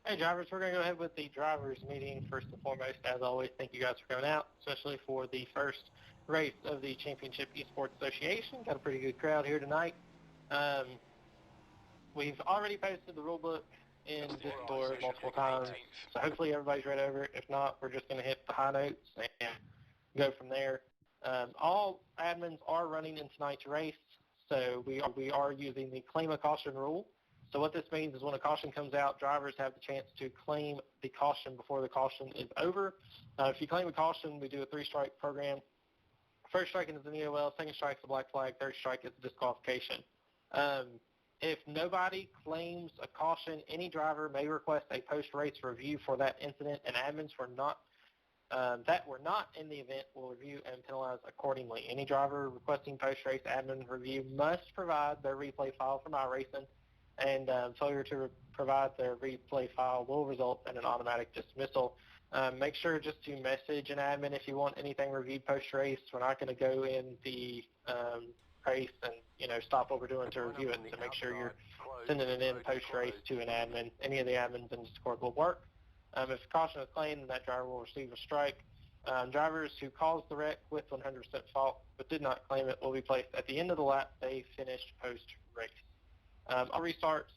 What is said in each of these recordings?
Hey drivers, we're going to go ahead with the drivers meeting first and foremost. As always, thank you guys for coming out, especially for the first race of the Championship Esports Association. Got a pretty good crowd here tonight. We've already posted the rule book in Discord multiple times, so hopefully everybody's read over it. If not, we're just going to hit the high notes and go from there. All admins are running in tonight's race, so we are using the Klima caution rule. So what this means is when a caution comes out, drivers have the chance to claim the caution before the caution is over. If you claim a caution, we do a 3-strike program. First strike is an EOL, second strike is a black flag, third strike is a disqualification. If nobody claims a caution, any driver may request a post-race review for that incident, and admins that were not in the event will review and penalize accordingly. Any driver requesting post-race admin review must provide their replay file from iRacing, and failure to provide their replay file will result in an automatic dismissal. Make sure just to message an admin if you want anything reviewed post-race. We're not going to go in the race and stop what we're doing to review it. So make sure you're sending it in post-race to an admin. Any of the admins in Discord will work. If a caution is claimed, then that driver will receive a strike. Drivers who caused the wreck with 100% fault but did not claim it will be placed at the end of the lap they finished post-race. All restarts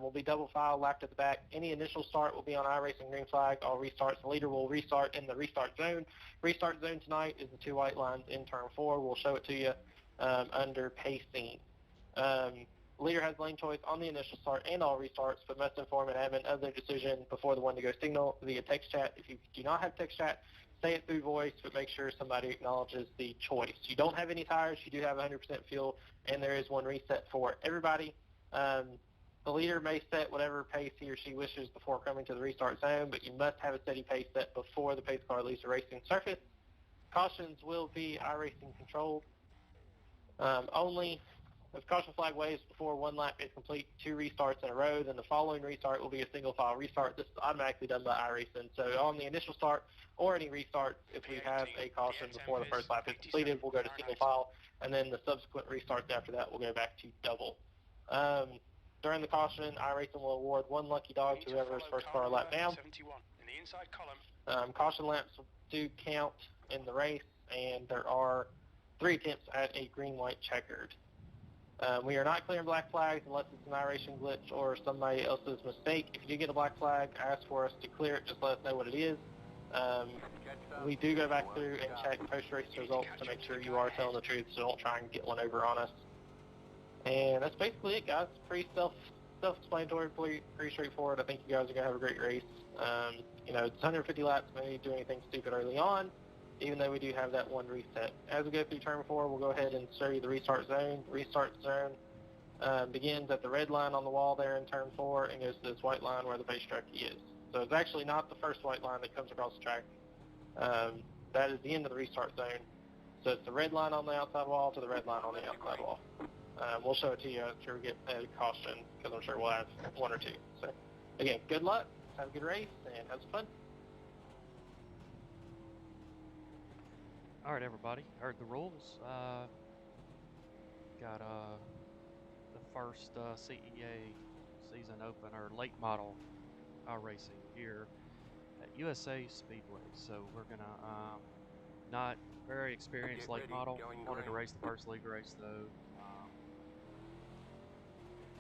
will be double file, lapped at the back. Any initial start will be on iRacing green flag. All restarts, the leader will restart in the restart zone. Restart zone tonight is the 2 white lines in turn 4. We'll show it to you under pacing. Leader has lane choice on the initial start and all restarts, but must inform an admin of their decision before the one-to-go signal via text chat. If you do not have text chat, say it through voice, but make sure somebody acknowledges the choice. You don't have any tires, you do have 100% fuel, and there is one reset for everybody. The leader may set whatever pace he or she wishes before coming to the restart zone, but you must have a steady pace set before the pace car leaves the racing surface. Cautions will be iRacing controlled. Only if caution flag waves before one lap is complete 2 restarts in a row, then the following restart will be a single file restart. This is automatically done by iRacing. So on the initial start or any restart, if we have a caution before the first lap is completed, we'll go to single file, and then the subsequent restarts after that will go back to double. During the caution, iRacing will award 1 lucky dog to whoever's first car lap down. Caution laps do count in the race, and there are 3 attempts at a green-white checkered. We are not clearing black flags unless it's an iRacing glitch or somebody else's mistake. If you do get a black flag, ask for us to clear it. Just let us know what it is. We do go back through and check post-race results to make sure you are telling the truth, so don't try and get one over on us. And that's basically it, guys. Pretty self-explanatory, pretty straightforward. I think you guys are going to have a great race. It's 150 laps. Maybe do anything stupid early on, even though we do have that one reset. As we go through turn 4, we'll go ahead and show you the restart zone. The restart zone begins at the red line on the wall there in turn 4 and goes to this white line where the pace jockey is. So it's actually not the first white line that comes across the track. That is the end of the restart zone. So it's the red line on the outside wall to the red line on the outside wall. We'll show it to you after we get a caution, because I'm sure we'll have 1 or 2. So again, good luck, have a good race, and have some fun. All right, everybody, heard the rules. Got the first CEA season opener late model iRacing here at USA Speedway. So we're gonna not very experienced late model. Wanted to race the first league race though,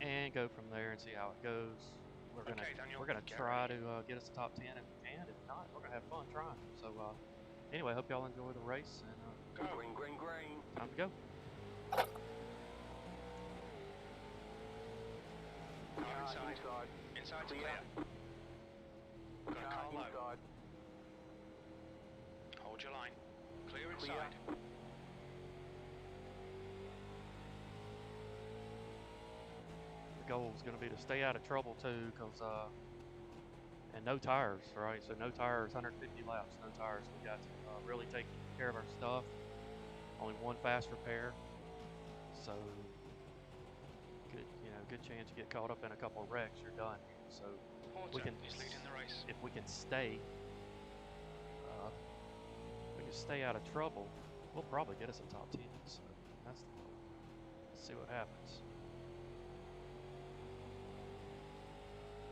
and go from there and see how it goes. We're gonna try to get us a top 10 if we can. If not, we're gonna have fun trying. So anyway, hope y'all enjoy the race and green. Time to go. Inside's clear. We're gonna call low. Hold your line. Clear inside. The goal is going to be to stay out of trouble too, because and no tires, right? So no tires, 150 laps, no tires. We got to really take care of our stuff. Only 1 fast repair, so good chance to get caught up in a couple of wrecks. You're done. So we can, if we can stay out of trouble, we'll probably get us a top 10. So that's the goal. Let's see what happens.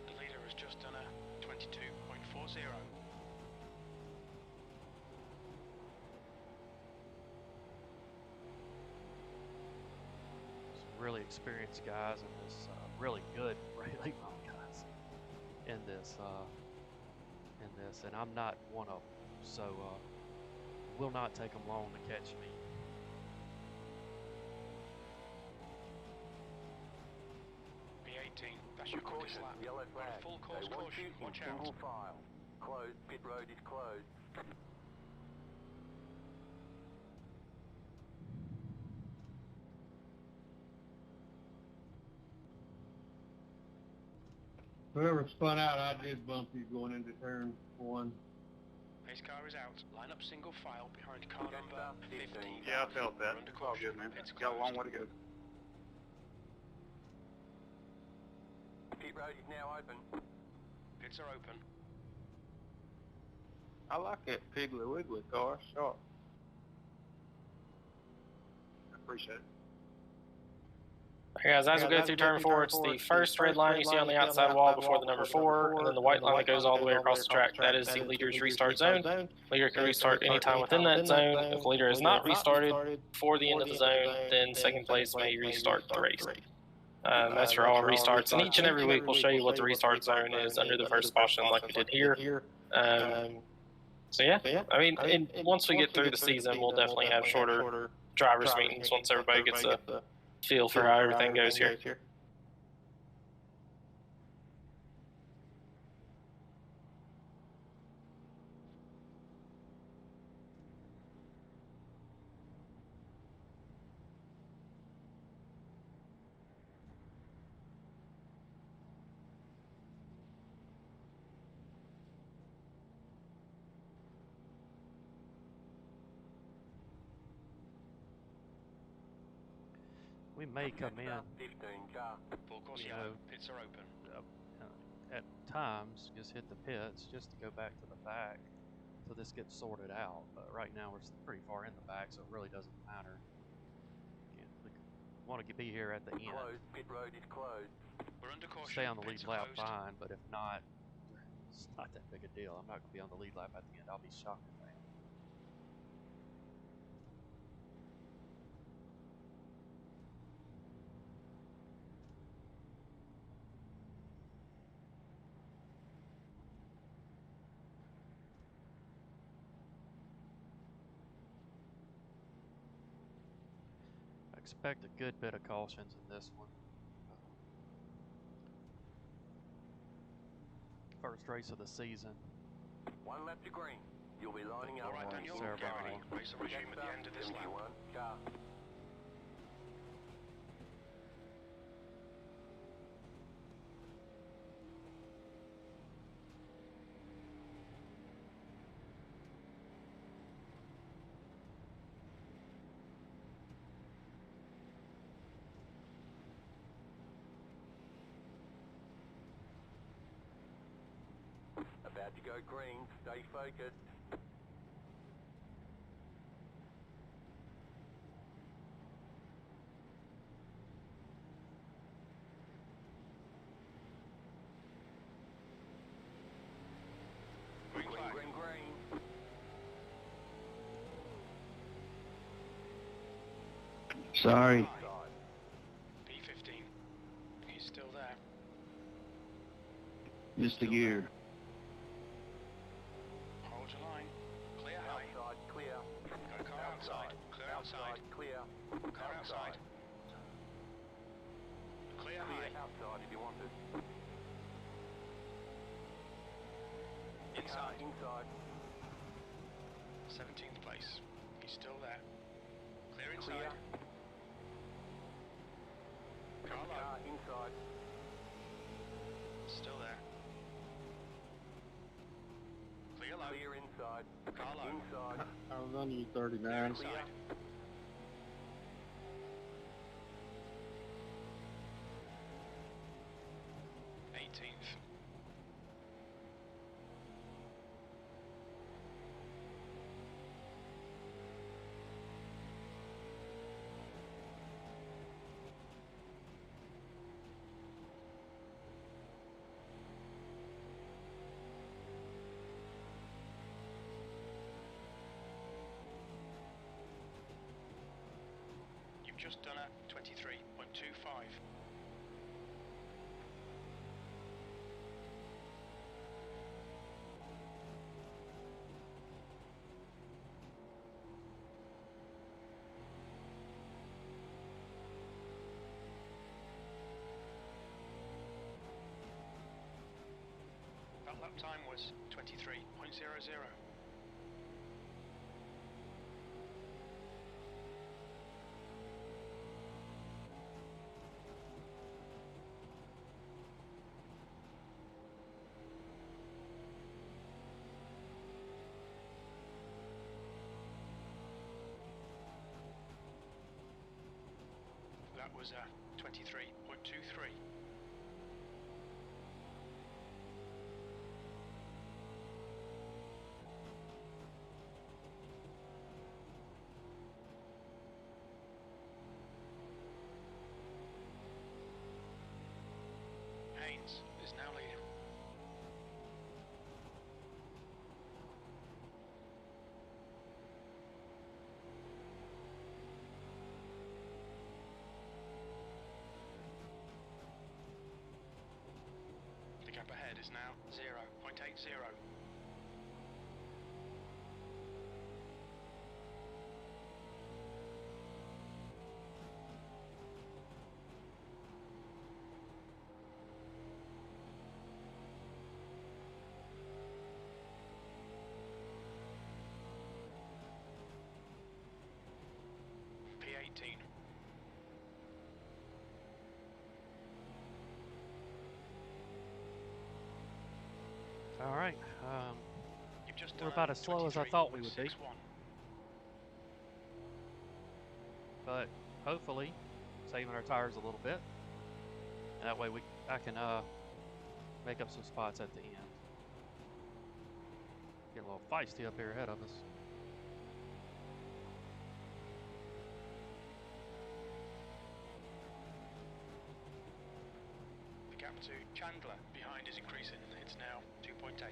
The leader has just done a 0. Some really experienced guys and this really good late model guys in this, and I'm not one of them. So it will not take them long to catch me. B18, that's your quickest lap. Yellow flag. Got a full course caution, watch out. Single file. Closed. Pit road is closed. Whoever spun out, I did bump you going into turn 1. Pace car is out. Line up single file behind car number 15. Yeah, I felt that. We're under It's all caution. good, man. It's Got a long closed. way to go. Pit road is now open. Pits are open. I like that Piggly Wiggly car. Sharp. I appreciate it. Hey guys, as we go through turn 4, it's the first red line you see on the outside wall before the number 4, and then the white line that goes all the way across the track. That is the leader's restart zone. Leader can restart anytime within that zone. If the leader is not restarted before the end of the zone, then second place may restart the race. That's for all restarts, and each and every week we'll show you what the restart zone is under the first caution like we did here. So yeah, I mean, and once we get through the season, we'll definitely have shorter drivers meetings once everybody gets a feel for how everything goes here. We may come in, 15 car. Full course You yellow. know, Pits are open. at times, just hit the pits just to go back to the back so this gets sorted out. But right now we're pretty far in the back, so it really doesn't matter. We want to be here at the end. Closed. Pit road is closed. We're under caution. Stay on the lead Pits are lap closed. fine, but if not, it's not that big a deal. I'm not going to be on the lead lap at the end. I'll be shocked if I am. I expect a good bit of cautions in this one. First race of the season. 1 lap to green. You'll be lining up. All right, Daniel. Sarah Get Brown. ready. Race will resume at the end of this lap. 71 car. About to go green. Stay focused. Green flag. Green. Sorry. Side. B15. He's still there. Missed the gear. Hold your line. Clear high. Outside. Clear. Got a car outside. Clear outside. Clear. Car outside. Clear high. Outside if you want it. Inside. Inside. 17th place. He's still there. Clear inside. Clear. Car low. Inside. Still there. Clear low. Clear inside. Car low. Inside. I was under you 39. Inside. 18th. just done a 23.25. That lap time was 23.00. That was a 23.23. Haynes is now leading. The gap ahead is now 0.80. P18. All right. You've just We're done about as slow as I thought we would be. 23.61. But hopefully saving our tires a little bit. And that way I can make up some spots at the end. Get a little feisty up here ahead of us. The gap to Chandler behind is increasing. It's now 2.8.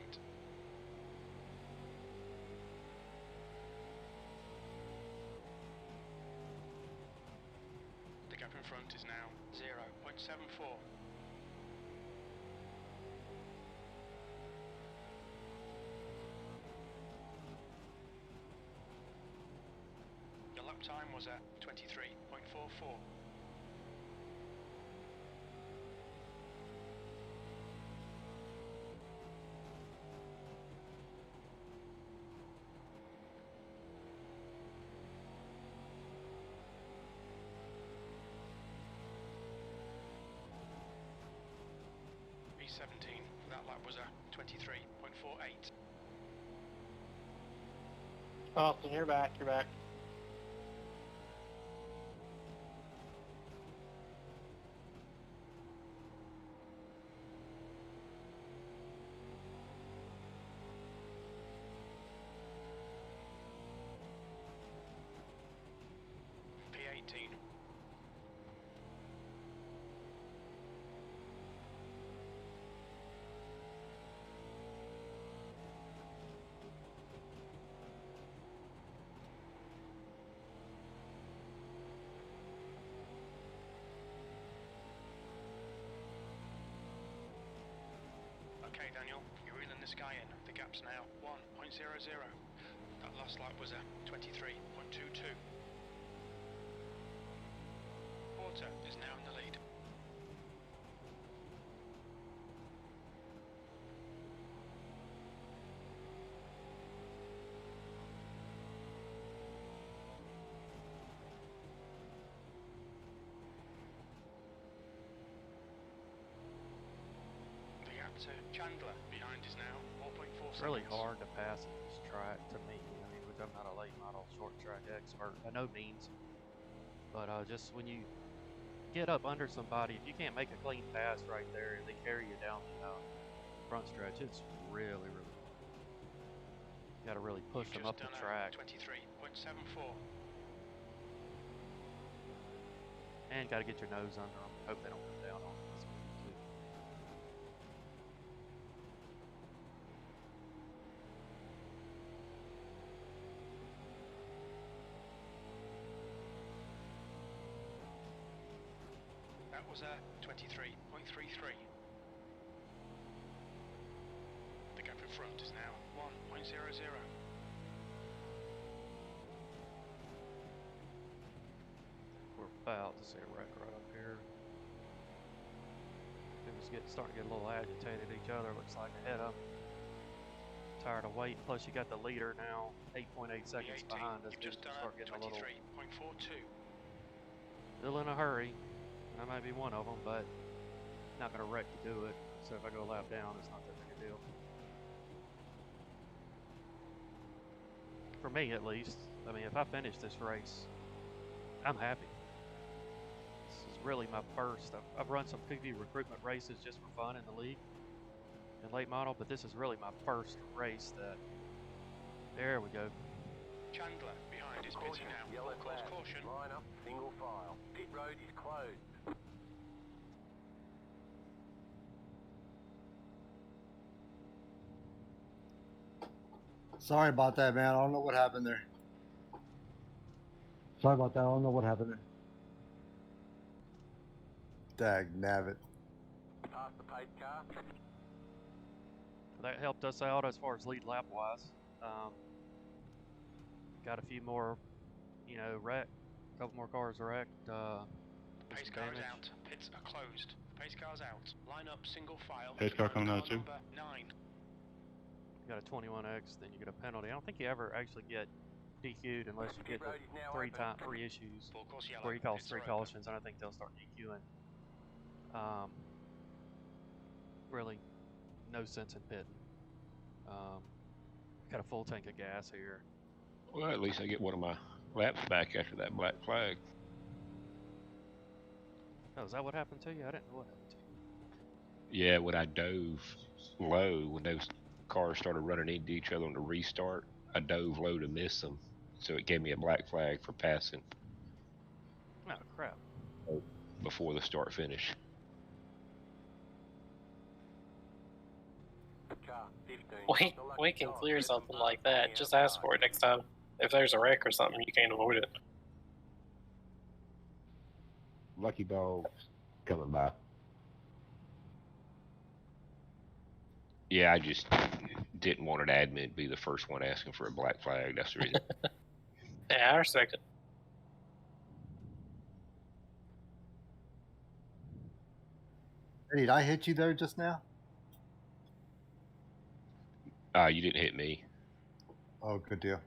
The gap in front is now 0.74. The lap time was at 23.44. P17, that lap was a 23.48. Austin, you're back. You're back. P18. Okay, Daniel, you're reeling this guy in. The gap's now 1.00. That last lap was a 23.22. Porter is now in the lead. The gap to Chandler behind is now 4.4 It's really seconds. hard to pass at this track to me. I mean, which I'm not a late model short track expert by no means. But just when you get up under somebody, if you can't make a clean pass right there and they carry you down the front stretch, it's really, really hard. You got to really push them up the track. 23.74. And got to get your nose under them. Hope they don't come down on us. was a 23.33. The gap in front is now 1.00. We're about to see a wreck right up here. It was starting to get a little agitated each other, looks like ahead of them. Tired of waiting, plus you got the leader now 8.8 seconds behind us. You've just done start a getting a little 23.42. still in a hurry, and I might be one of them, but not going to wreck to do it. So if I go a lap down, it's not that big a deal. For me, at least. I mean, if I finish this race, I'm happy. This is really my first. I've run some PV recruitment races just for fun in the league, in late model, but this is really my first race that. There we go. Chandler behind is pitting now. Yellow Close flag. caution. Line up, single file. Pit road is closed. Sorry about that, man. I don't know what happened there. Sorry about that. I don't know what happened there. Dag nabbit. Past the pace car. That helped us out as far as lead lap wise. Got a few more, wrecked. A couple more cars wrecked. Pace car is out. Pits are closed. Pace car's out. Line up single file. Pace car coming out too. Number 9. You got a 21X, then you get a penalty. I don't think you ever actually get DQ'd unless you get the three issues where he calls 3 cautions, and I think they'll start DQing. Really, no sense in pitting. Got a full tank of gas here. Well, at least I get one of my laps back after that black flag. Oh, is that what happened to you? I didn't know what happened to you. Yeah, when I dove low, when those cars started running into each other on the restart, I dove low to miss them, so it gave me a black flag for passing. Oh, crap. Before the start finish. We can clear something like that. Just ask for it next time. If there's a wreck or something, you can't avoid it. Lucky dog's coming by. Yeah, I just didn't want an admin to be the first one asking for a black flag. That's the reason. Yeah, I respect it. Hey, did I hit you there just now? You didn't hit me. Oh, good deal.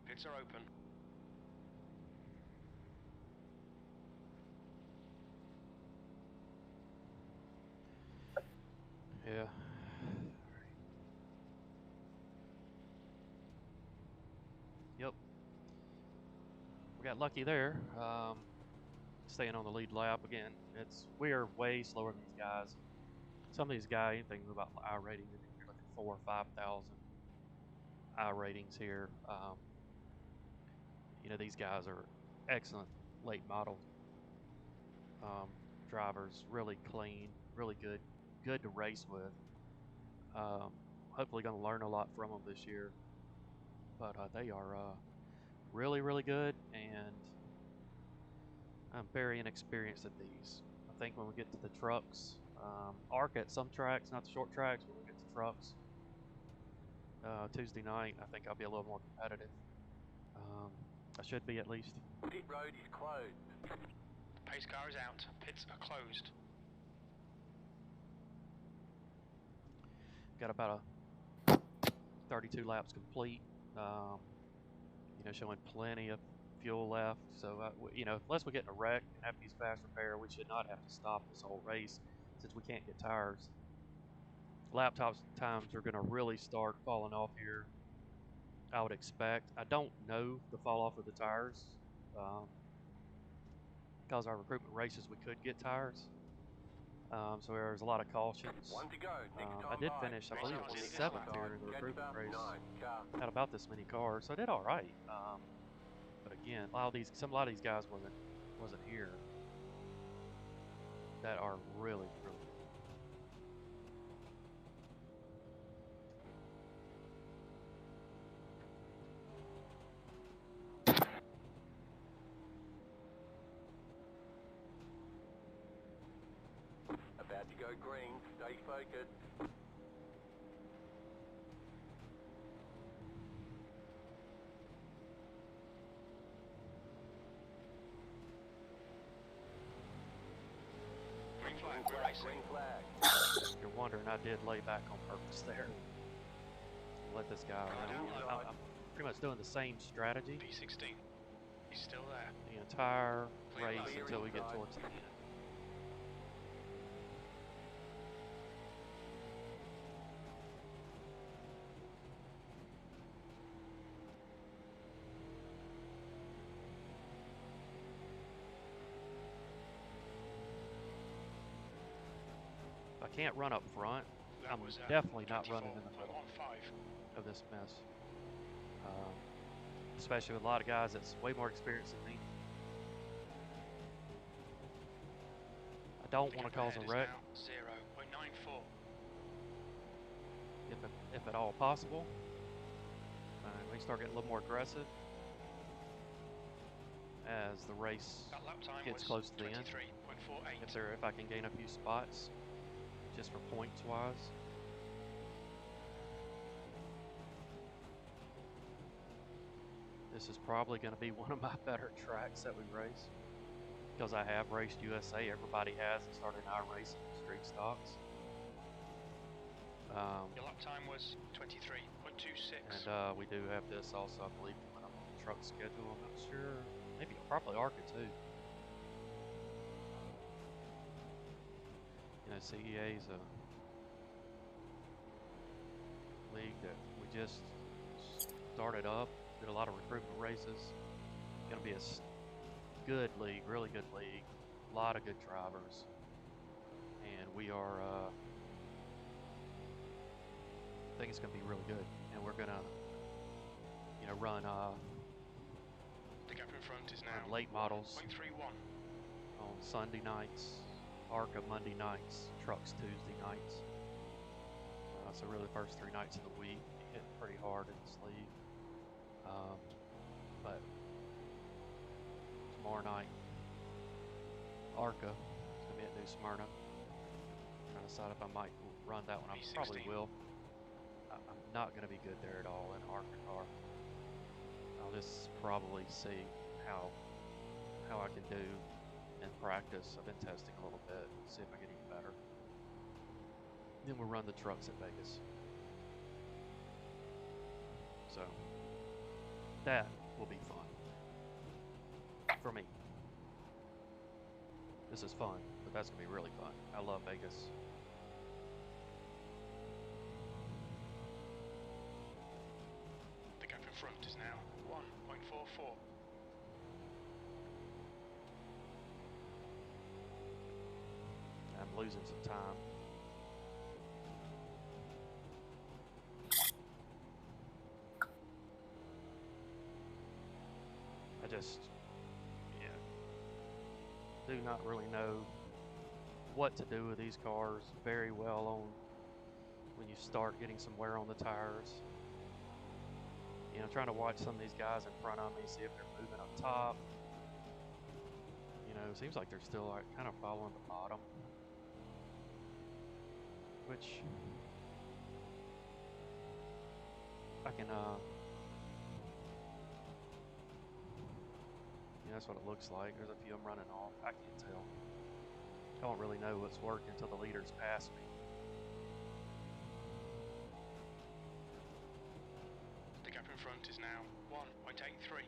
Pits are open. Yeah. Yep. We got lucky there. Staying on the lead lap again. We are way slower than these guys. Some of these guys, anything about iRating, you're looking 4,000 or 5,000 iRatings here. These guys are excellent late model drivers, really clean, really good to race with. Hopefully going to learn a lot from them this year. But they are really, really good, and I'm very inexperienced at these. I think when we get to the trucks, ARC at some tracks, not the short tracks, when we get to trucks, Tuesday night, I think I'll be a little more competitive. I should be at least. Pit road is closed. Pace car is out. Pits are closed. Got about 32 laps complete. Showing plenty of fuel left. So, unless we get in a wreck and have to use fast repair, we should not have to stop this whole race since we can't get tires. Laptop times are going to really start falling off here, I would expect. I don't know the fall off of the tires. Because our recruitment races, we could get tires. So there's a lot of cautions. One to go. I did finish, I believe it was 7th here in the recruitment race. Had about this many cars, so I did all right. But again, a lot of these guys wasn't here that are really, really good. go green, stay focused. Green flag, we're racing. Green flag. If you're wondering, I did lay back on purpose there. Let this guy around. I'm pretty much doing the same strategy P16. He's still there. the entire race until we get towards the end. If I can't run up front, That I'm was, definitely not running in the middle 24.15. of this mess. Especially with a lot of guys that's way more experienced than me. I don't want to cause a wreck 0.94. if at all possible. We start getting a little more aggressive as the race That lap time gets was close to the end. 23.48. If I can gain a few spots, just for points wise. This is probably going to be one of my better tracks that we race, because I have raced USA. Everybody has. It started in iRacing street stocks. Your lap time was 23.26. And we do have this also, I believe, on the truck schedule. I'm not sure. Maybe probably ARCA too. You know, CEA is a league that we just started up. Did a lot of recruitment races. Going to be a good league, really good league. A lot of good drivers, and we are. I think it's going to be really good, and we're going to, run The gap in front is now late models 0.31. on Sunday nights, ARCA Monday nights, trucks Tuesday nights. So really, the first 3 nights of the week hit pretty hard in this league. But tomorrow night, ARCA is going to be at New Smyrna. I'm trying to decide if I might run that one. I probably will. I'm not going to be good there at all in ARCA car. I'll just probably see how I can do in practice. I've been testing a little bit, see if I get even better. Then we'll run the trucks at Vegas. So that will be fun for me. This is fun, but that's gonna be really fun. I love Vegas. The gap in front is now 1.44. I'm losing some time. I just, do not really know what to do with these cars very well on when you start getting some wear on the tires. Trying to watch some of these guys in front of me, see if they're moving up top. It seems like they're still kind of following the bottom, which I can, that's what it looks like. There's a few of them running off. I can't tell. I don't really know what's working until the leaders pass me. The gap in front is now 1.83.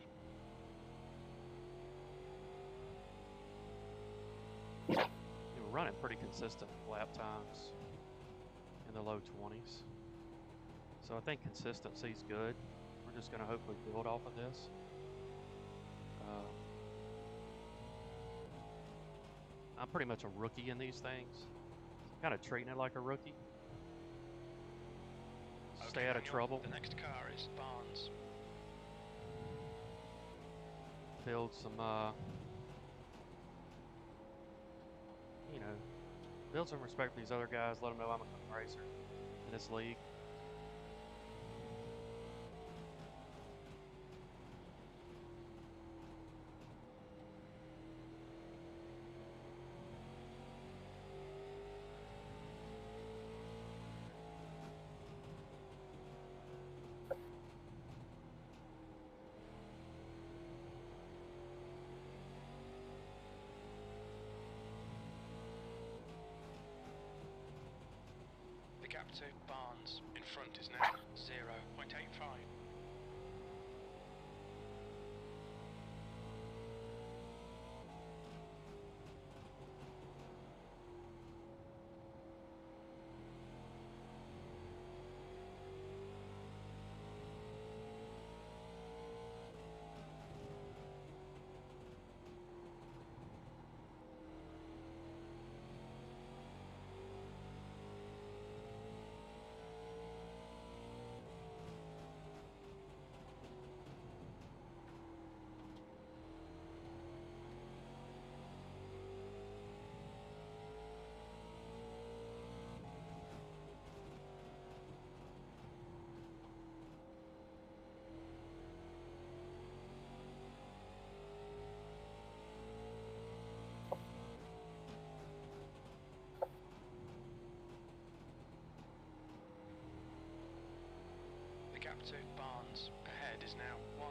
We're running pretty consistent lap times in the low 20s. So I think consistency is good. We're just going to hopefully build off of this. I'm pretty much a rookie in these things. I'm kind of treating it like a rookie. Stay out of trouble. The next car is Barnes. Build some, build some respect for these other guys. Let them know I'm a clean racer in this league. to Barnes in front is now 0.85. The gap to Barnes ahead is now 1.15.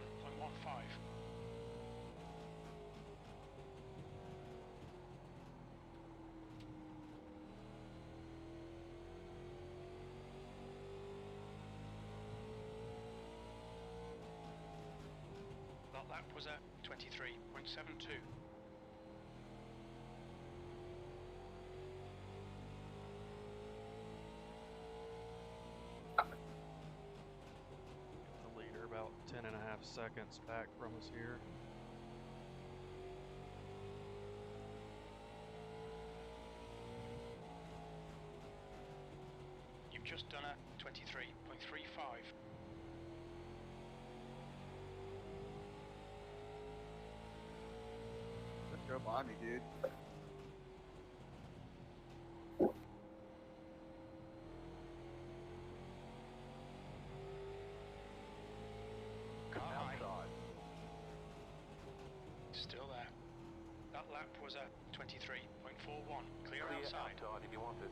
That lap was at 23.72. The leader about 10.5 seconds back from us here. You've just done a 23.35. Just go by me, dude. Car high. Outside. Still there. That lap was at 23.41. Clear Clear outside. outside if you want it.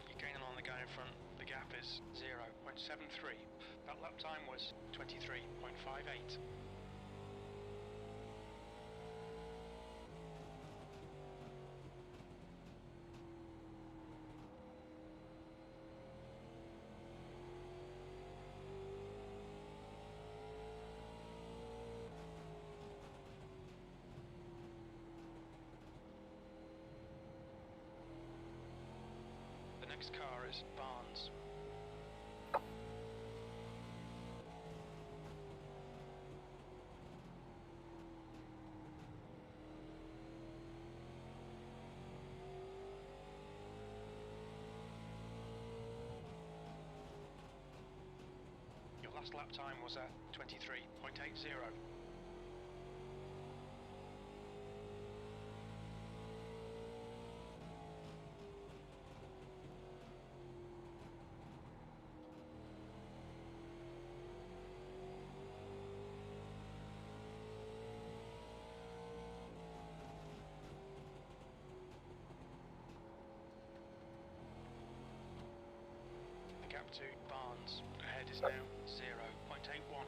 You're gaining on the guy in front. The gap is 0.73. That lap time was 23.58. The next car is Barnes. Your last lap time was at 23.80. The gap to Barnes ahead is now 0.81.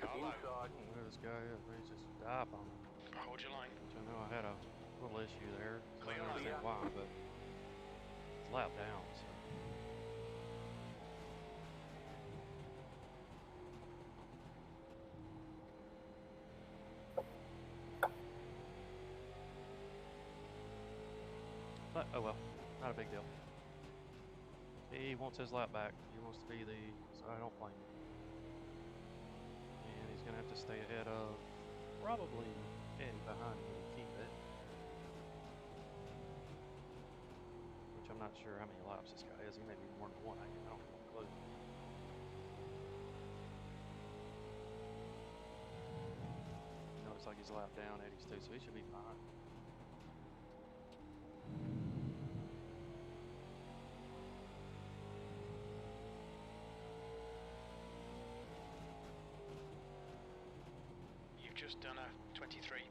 Car low. Inside. Where this guy is, he's just dive on him. Hold your line. Which I know I had a little issue there. I Clear don't up. understand why, but it's lap down, so. But, oh well, not a big deal. He wants his lap back. He wants to be the, so I don't blame him. And he's going to have to stay ahead of, probably Eddie behind him and keep it. Which I'm not sure how many laps this guy is. He may be more than one. I don't have a clue. Looks like he's a lap down, Eddie's too, so he should be fine. You've just done a 23.65.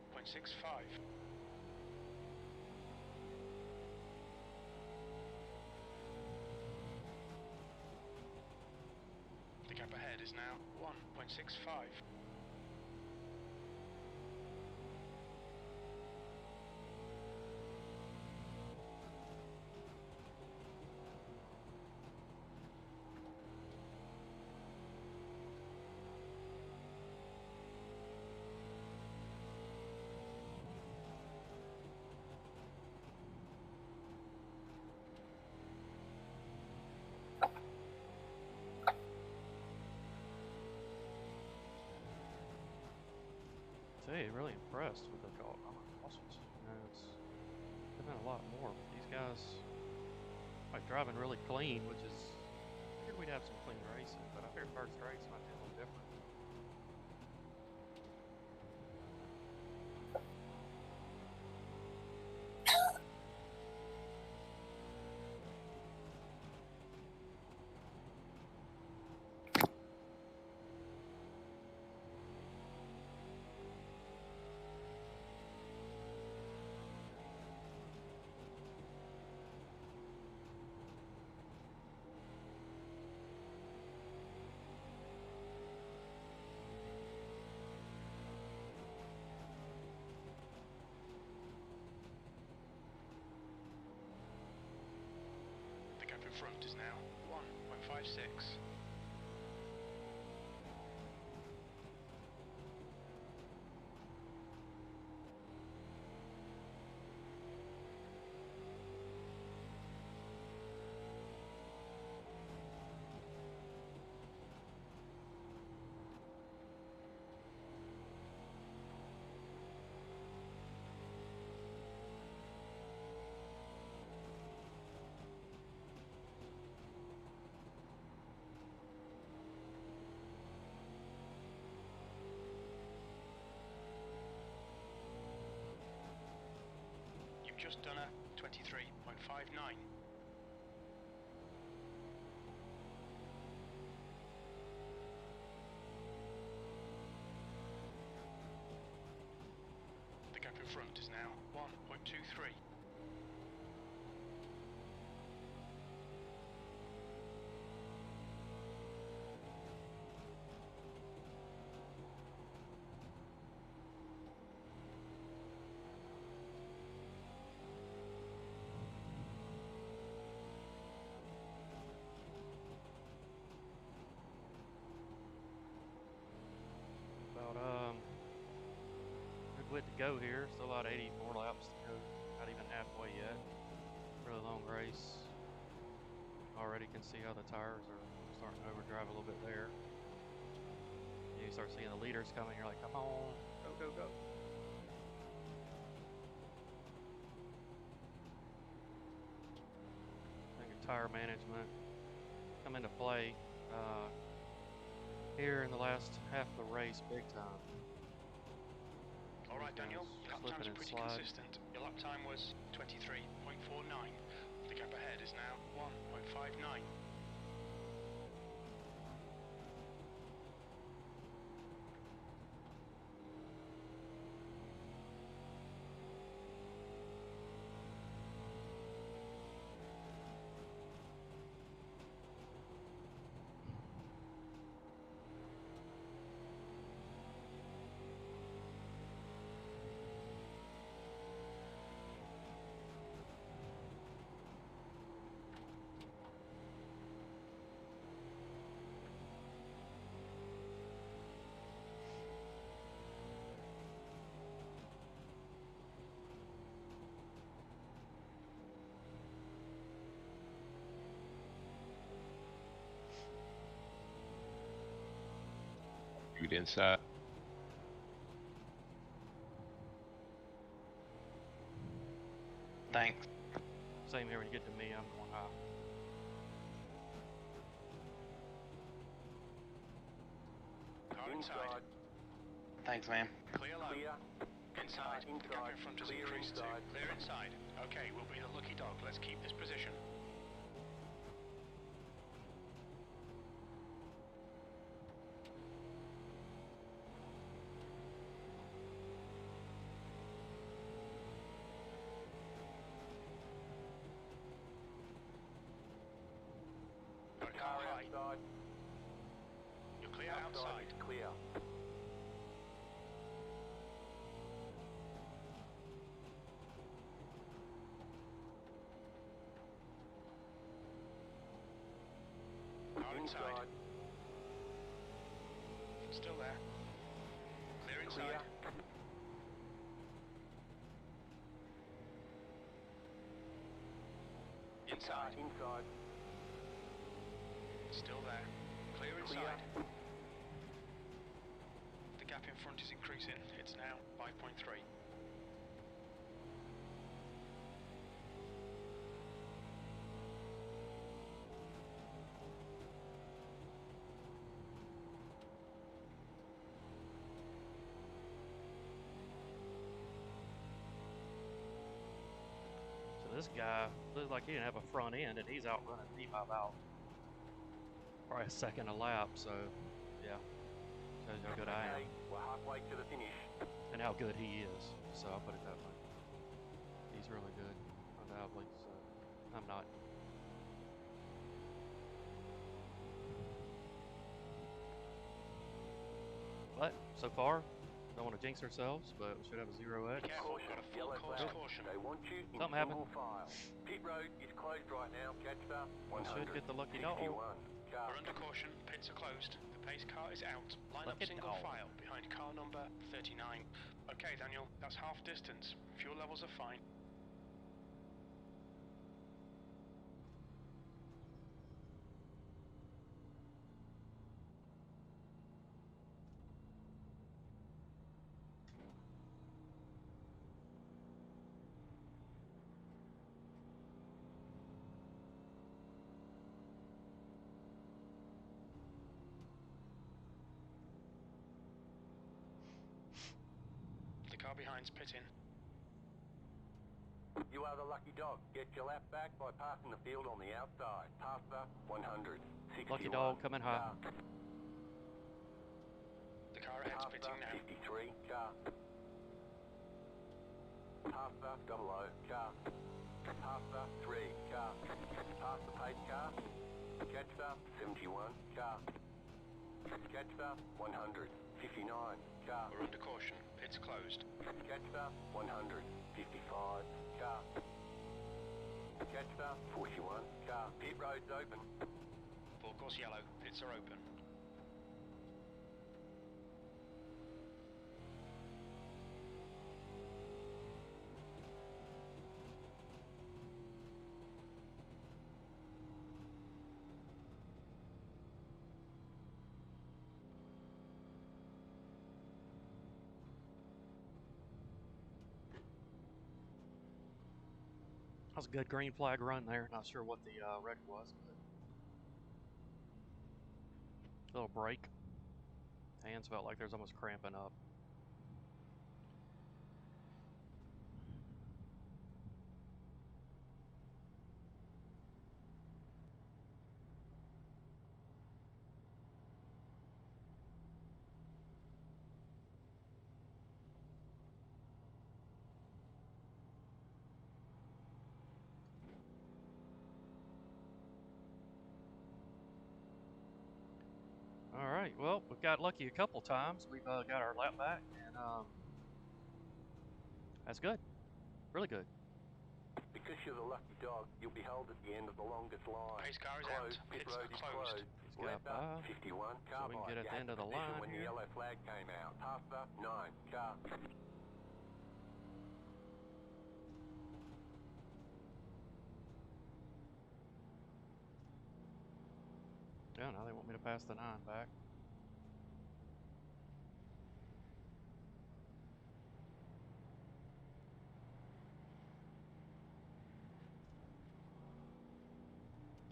is now 1.65. Hey, really impressed with the dog. Oh, awesome. You know, it's been a lot more. But these guys like driving really clean, which is I figured we'd have some clean racing, but I figured first race might be a little different. The gap in front is now 1.56. You've just done a 23.59. The gap in front is now 1.23. About good bit to go here. Still about 84 laps to go. Not even halfway yet. Really long race. Already can see how the tires are starting to overdrive a little bit there. You start seeing the leaders coming. You're like, come on, go, go, go. I think your tire management come into play here in the last half of the race, big time. All right, Daniel, your lap times are pretty consistent. Your lap time was 23.49. The gap ahead is now 1.59. Shoot inside. Thanks. Same here when you get to me, I'm going high. Car inside. Thanks, man. Clear low. Clear. Inside. The gap in front has Clear increased too. inside. Clear inside. Okay, we'll be the lucky dog. Let's keep this position. Got car high. Outside. You're outside is clear. Car inside. Still there. Clear inside. Inside. Inside. Still there. Clear inside. The gap in front is increasing. It's now 5.3. So this guy looks like he didn't have a front end, and he's outrunning me by about probably a second a lap. So yeah, shows how good I am We're halfway to the finish. and how good he is. So I'll put it that way. He's really good, undoubtedly. So I'm not. But so far, don't want to jinx ourselves, but we should have a 0X. Careful, got a full Yellow course flag. caution. They want you in Something happened. single file. Pit road is closed right now. Catch up. We should get the lucky dog. 61. Car. We're under caution, pits are closed, the pace car is out. Line up Lucky single dog. file behind car number 39. Okay, Daniel, that's half distance. Fuel levels are fine. The car behind's pitting. You are the lucky dog. Get your lap back by passing the field on the outside. Pass the 100. Lucky dog coming high. The car ahead's pitting now. 53. Car. Pass the 00. Car. Pass the 3. Car. Pass the pace car. Catch the 71. Car. Catch the 100. 59. Car. We're under caution, pits closed. Catch the 100. 55. Car. Catch the 41. Car. Pit road's open. Full course yellow, pits are open. That was a good green flag run there. Not sure what the record was, but little break. Hands felt like there's almost cramping up. All right, well, we've got lucky a couple times. We've got our lap back, and that's good. Really good. Because you're the lucky dog, you'll be held at the end of the longest line. Pace car is Closed. out, Pit pits road are is closed. He's got Left up, by. 51. So we can get at the end of the position line when here. the yellow flag came out. Pass the 9. Car. Yeah, now they want me to pass the 9 back.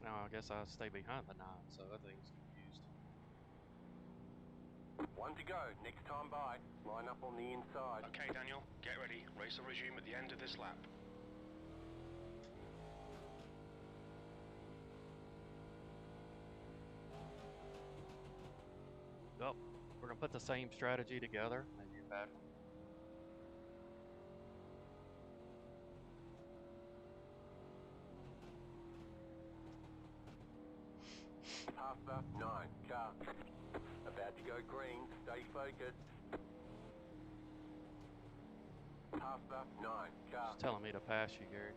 Now I guess I stay behind the 9, so that thing's confused. 1 to go. Next time by. Line up on the inside. Okay, Daniel, get ready. Race will resume at the end of this lap. Well, we're gonna put the same strategy together. Maybe a bad one. Pass the 9. Car. About to go green. Stay focused. Pasta 9. Car. It's telling me to pass you, Gary.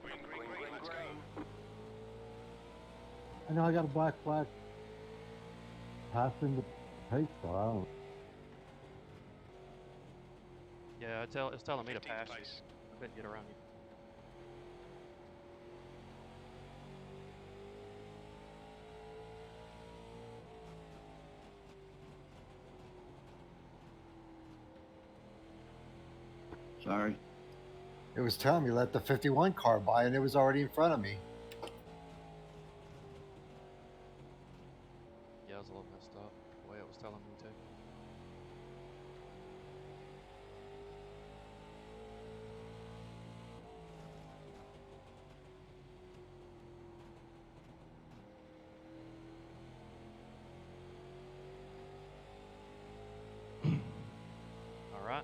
Green, let's go. I know I got a black flag. Passing the pace car. I don't. Yeah, it's telling me to 15th pass you. place. I couldn't get around you. Sorry. It was telling me let the 51 car by, and it was already in front of me. Yeah, I was a little messed up the way it was telling me to. All right.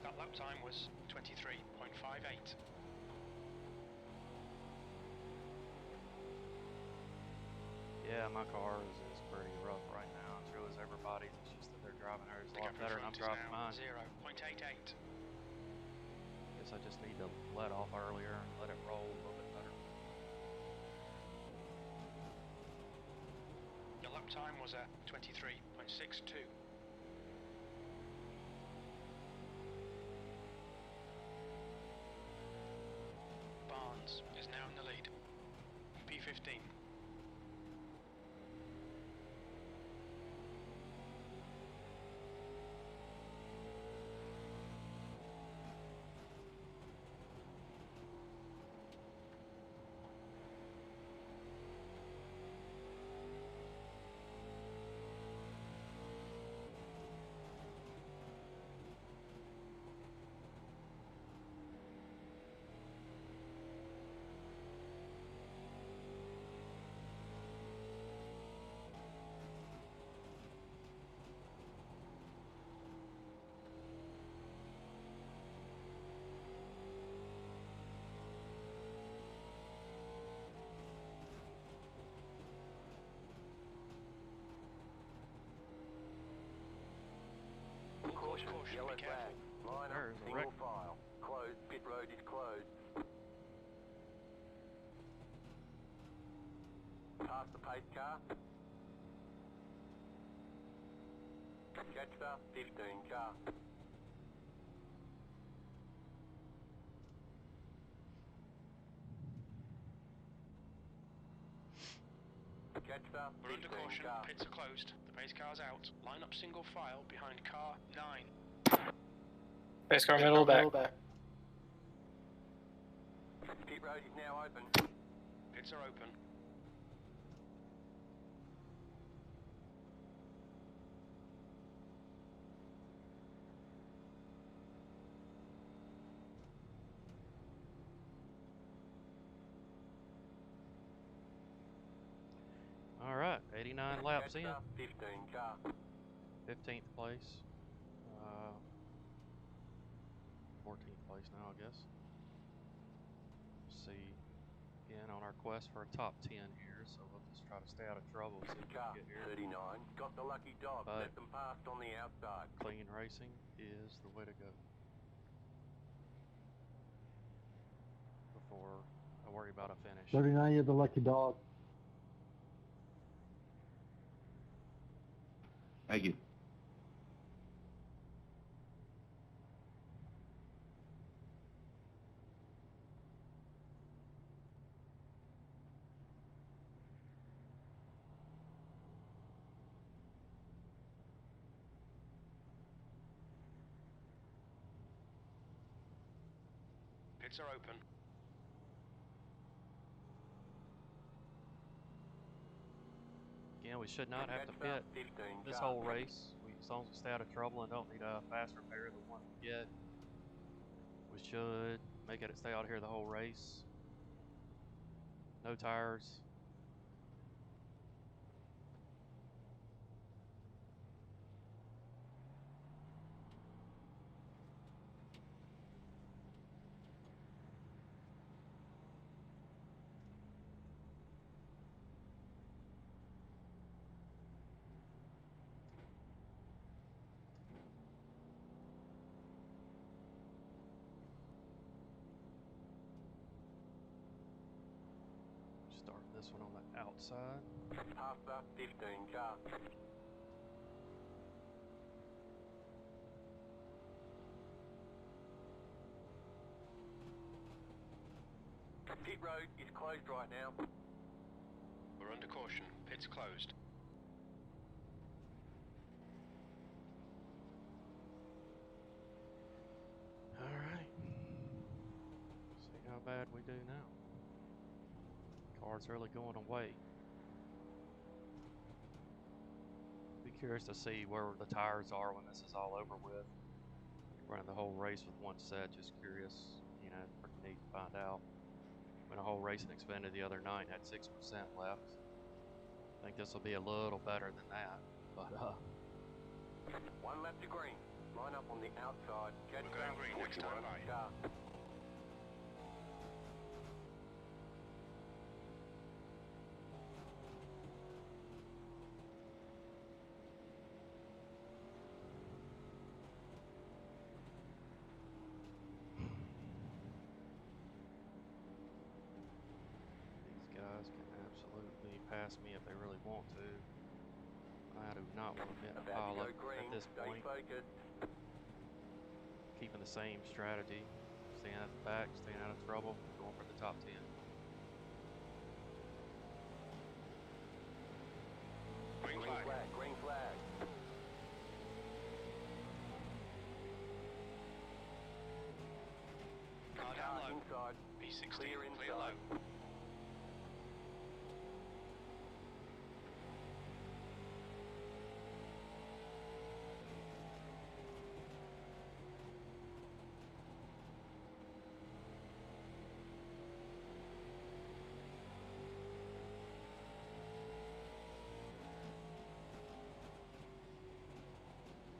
That lap time was 23.58. Yeah, my car is pretty rough right now. So is everybody's. It's just that they're driving hers a The lot gap in better than I'm front is driving now mine. 0.88. Guess I just need to let off earlier and let it roll a little bit better. Your lap time was at 23.62. Barnes is now in the lead. P15. Caution, Yellow be flag. careful. Line There's up, a single wreck. file. Closed. Pit road is closed. Pass the pace car. Catch the 15 car. Catch the We're under 15 caution. car. Pits are closed. The pace car's out. Line up single file behind car 9. Pace car middle back. Pit road is now open. Pits are open. All right, 89 laps Catch in, the 15 car. 15th place, 14th place now, I guess. See, again on our quest for a top 10 here, so we'll just try to stay out of trouble as soon as Car we get here. 39. Got the lucky dog. But Let them past on the outside. clean racing is the way to go. Before I worry about a finish. 39, you're the lucky dog. Thank you. Pits are open. Again, we should not have to Catch the pit 15 this car. whole race. As long as we stay out of trouble and don't need a fast repair, the one we get, we should make it stay out here the whole race. No tires. Start this one on the outside. Pass the 15 car. Pit road is closed right now. We're under caution. Pit's closed. Alright. See how bad we do now. Car's really going away. Be curious to see where the tires are when this is all over with. Running the whole race with one set, just curious, you know, pretty neat to find out. When a whole race in Xfinity the other night had 6% left. I think this will be a little better than that, but One lap to green. Line up on the outside. Catch We're going green next time, bye. car. these guys can absolutely pass me if they really want to. I do not want to miss a About to pile go up green. at this Stay point. focused. Keeping the same strategy. Staying at the back, staying out of trouble, going for the top 10. Green Green flag. flag. Green flag. Car Car down low. inside. P16. Clear Clear inside. low.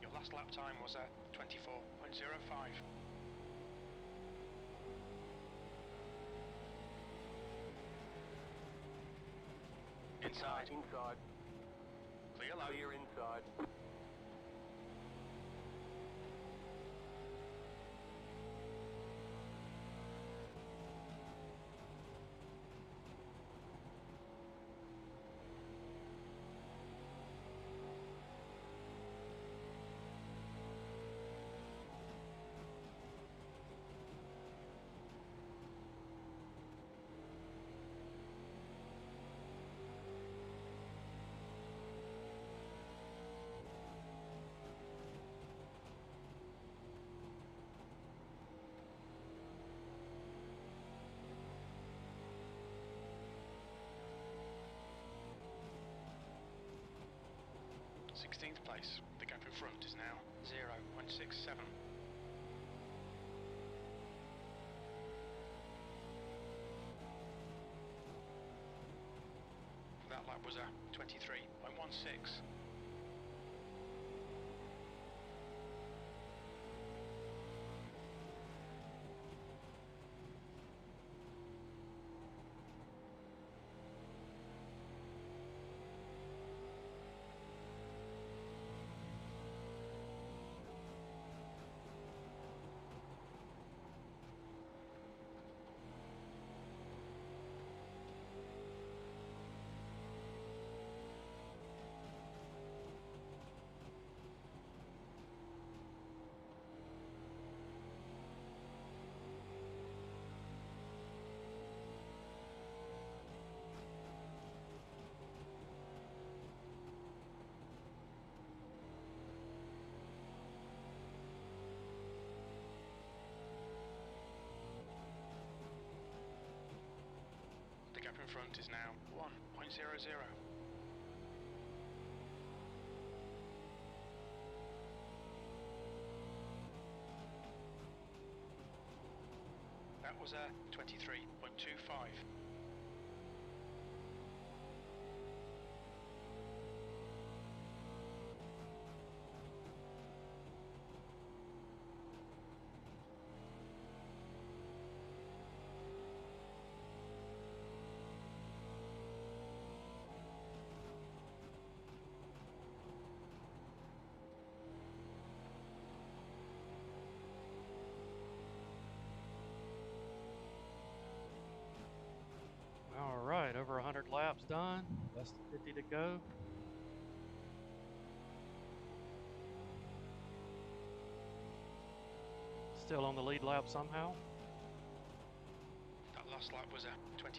Your last lap time was at 24.05. Inside. Inside. Clear low. Clear inside. Sixteenth place. The gap in front is now 0.67. That lap was a 23.16. The gap in front is now 1.00. That was a 23.25. laps done. Less than 50 to go. Still on the lead lap somehow. That last lap was a 23.42.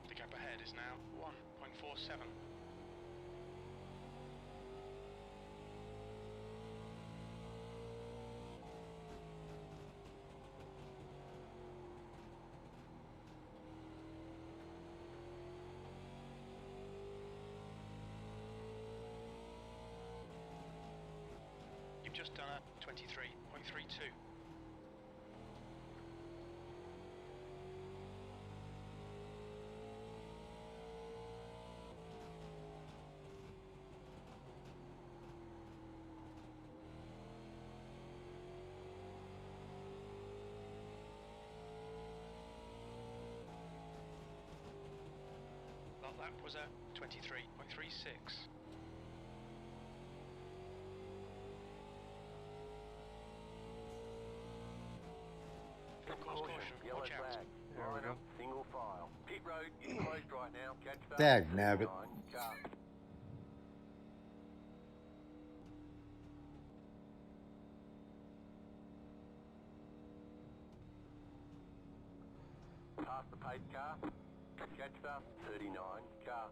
The gap ahead is now 1.47. You've just done a 23.32. That lap was a 23.36. Caution, yellow Watch out. flag. There we Line go. up, single file. Pit road is closed right now. Catch that. Dag nabbit. 39, car. Pass the paid car. Catch that. 39, car.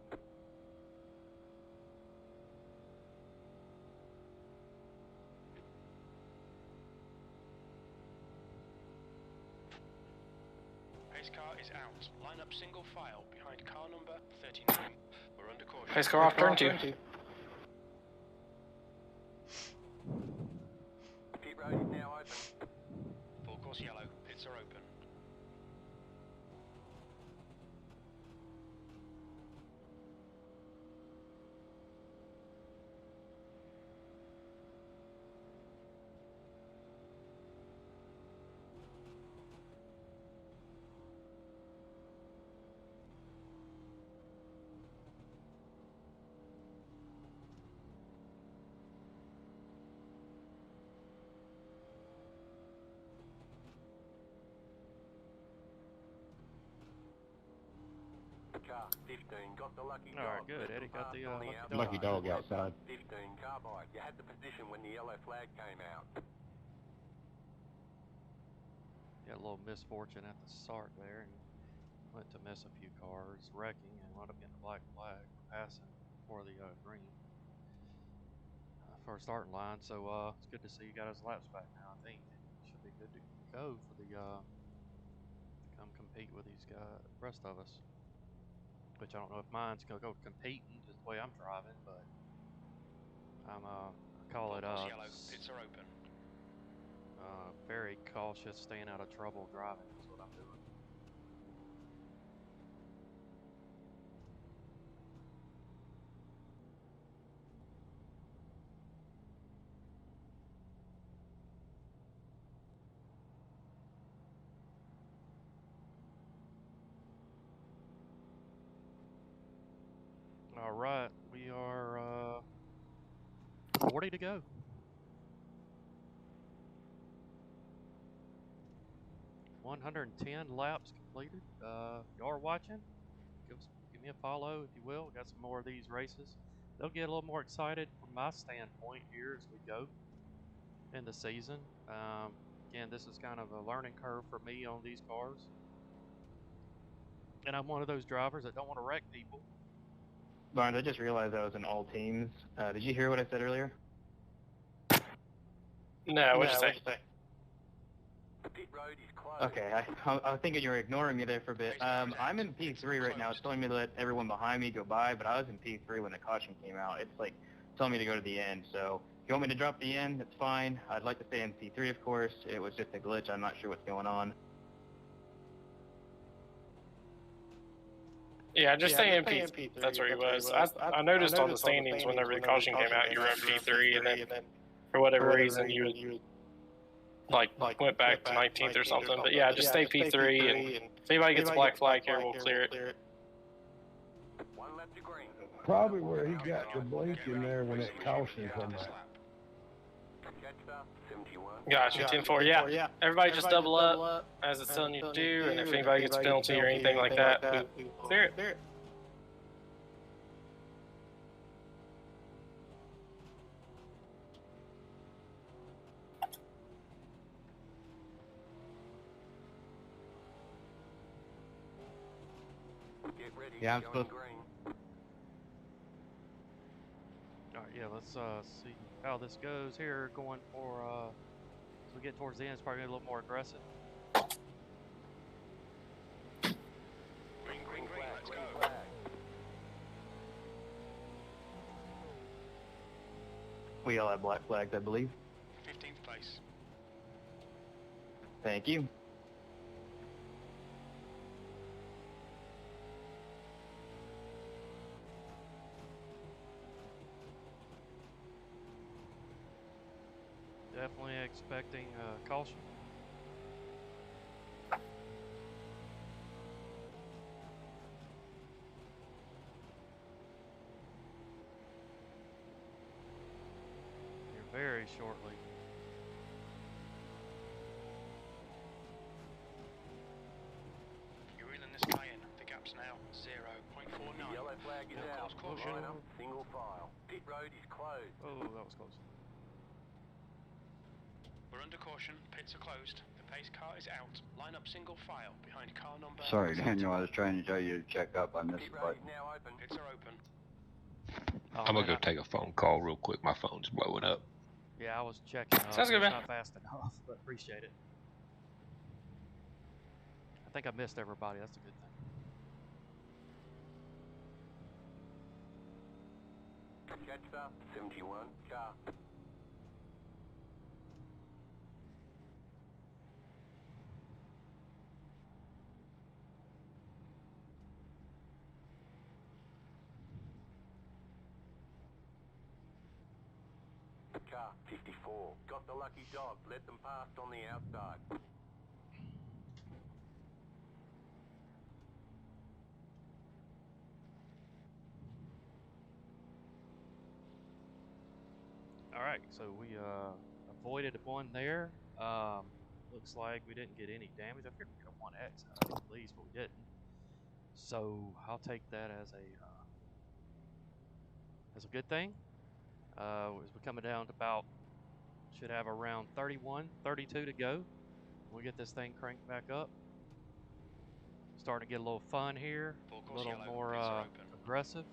Pace car is out. Line up single file behind car number 39. We're under caution. Pace car off turn 2. Pit road is now open. Full course yellow. Pits are open. Car 15 got the lucky dog. Alright, good. Left Eddie and got fast the on lucky Lucky dog outside. 15 carbide. You had the position when the yellow flag came out. Got a little misfortune at the start there and went to miss a few cars, wrecking, and wound up getting a black flag for passing before the green for starting line. So it's good to see you got his laps back now. I think should be good to go for the come compete with these guys, rest of us. Which I don't know if mine's gonna go competing just the way I'm driving, but I'm call it Full course yellow. Pits are open. very cautious, staying out of trouble driving is what I'm doing. All right, we are 40 to go. $110 laps completed. You are watching, give me a follow if you will. We got some more of these races. They'll get a little more excited from my standpoint here as we go in the season. Again, this is kind of a learning curve for me on these cars. And I'm one of those drivers that don't want to wreck people. Barnes, I just realized I was in all teams. Did you hear what I said earlier? No, what'd you say? Pit road is closed. Okay, I was thinking you were ignoring me there for a bit. I'm in P3 right now. It's telling me to let everyone behind me go by, but I was in P3 when the caution came out. It's like telling me to go to the end. So if you want me to drop the end, that's fine. I'd like to stay in P3, of course. It was just a glitch. I'm not sure what's going on. Yeah, just stay in P3. That's where he was. I noticed on the standings whenever the caution came out, you were in P3, and then for whatever reason you like went back to 19th or something. But yeah, just stay P3, and if anybody gets a black flag here, we'll clear it. One left to green. Probably where he got the blink in there when that caution come out. Catch up, 71. Gotcha, 10-4. Yeah, everybody just double up as it's telling you to do, and if anybody gets a penalty or anything like that, we will clear it. Get ready. Yeah, I'm going supposed- green. Alright, yeah, let's see how this goes here. Going for, as we get towards the end, it's probably gonna be a little more aggressive. Green, let's go. Flag. We all have black flags, I believe. 15th place. Thank you. Definitely expecting caution. Here very shortly. You're reeling this guy in. The gap's now 0.49. Yellow flag is No out. cause caution. Line up, single file. Pit road is closed. Oh, that was close. We're under caution. Pits are closed. The pace car is out. Line up single file behind car number. Sorry, Daniel, I was trying to tell you to check up. I missed Pit the road button. is now open. Pits are open. Oh, I'm gonna man, go take a phone call real quick. My phone's blowing up. Yeah, I was checking. Sounds good, it's man. Not fast enough, but appreciate it. I think I missed everybody. That's a good thing. Catch up, 71. Car. Car 54. Got the lucky dog. Let them past on the outside. All right, so we avoided one there. Looks like we didn't get any damage. I figured we got 1X out of it at least, but we didn't. So I'll take that as a good thing. As we're coming down to about, should have around 31, 32 to go. We'll get this thing cranked back up. Starting to get a little fun here, a little more aggressive.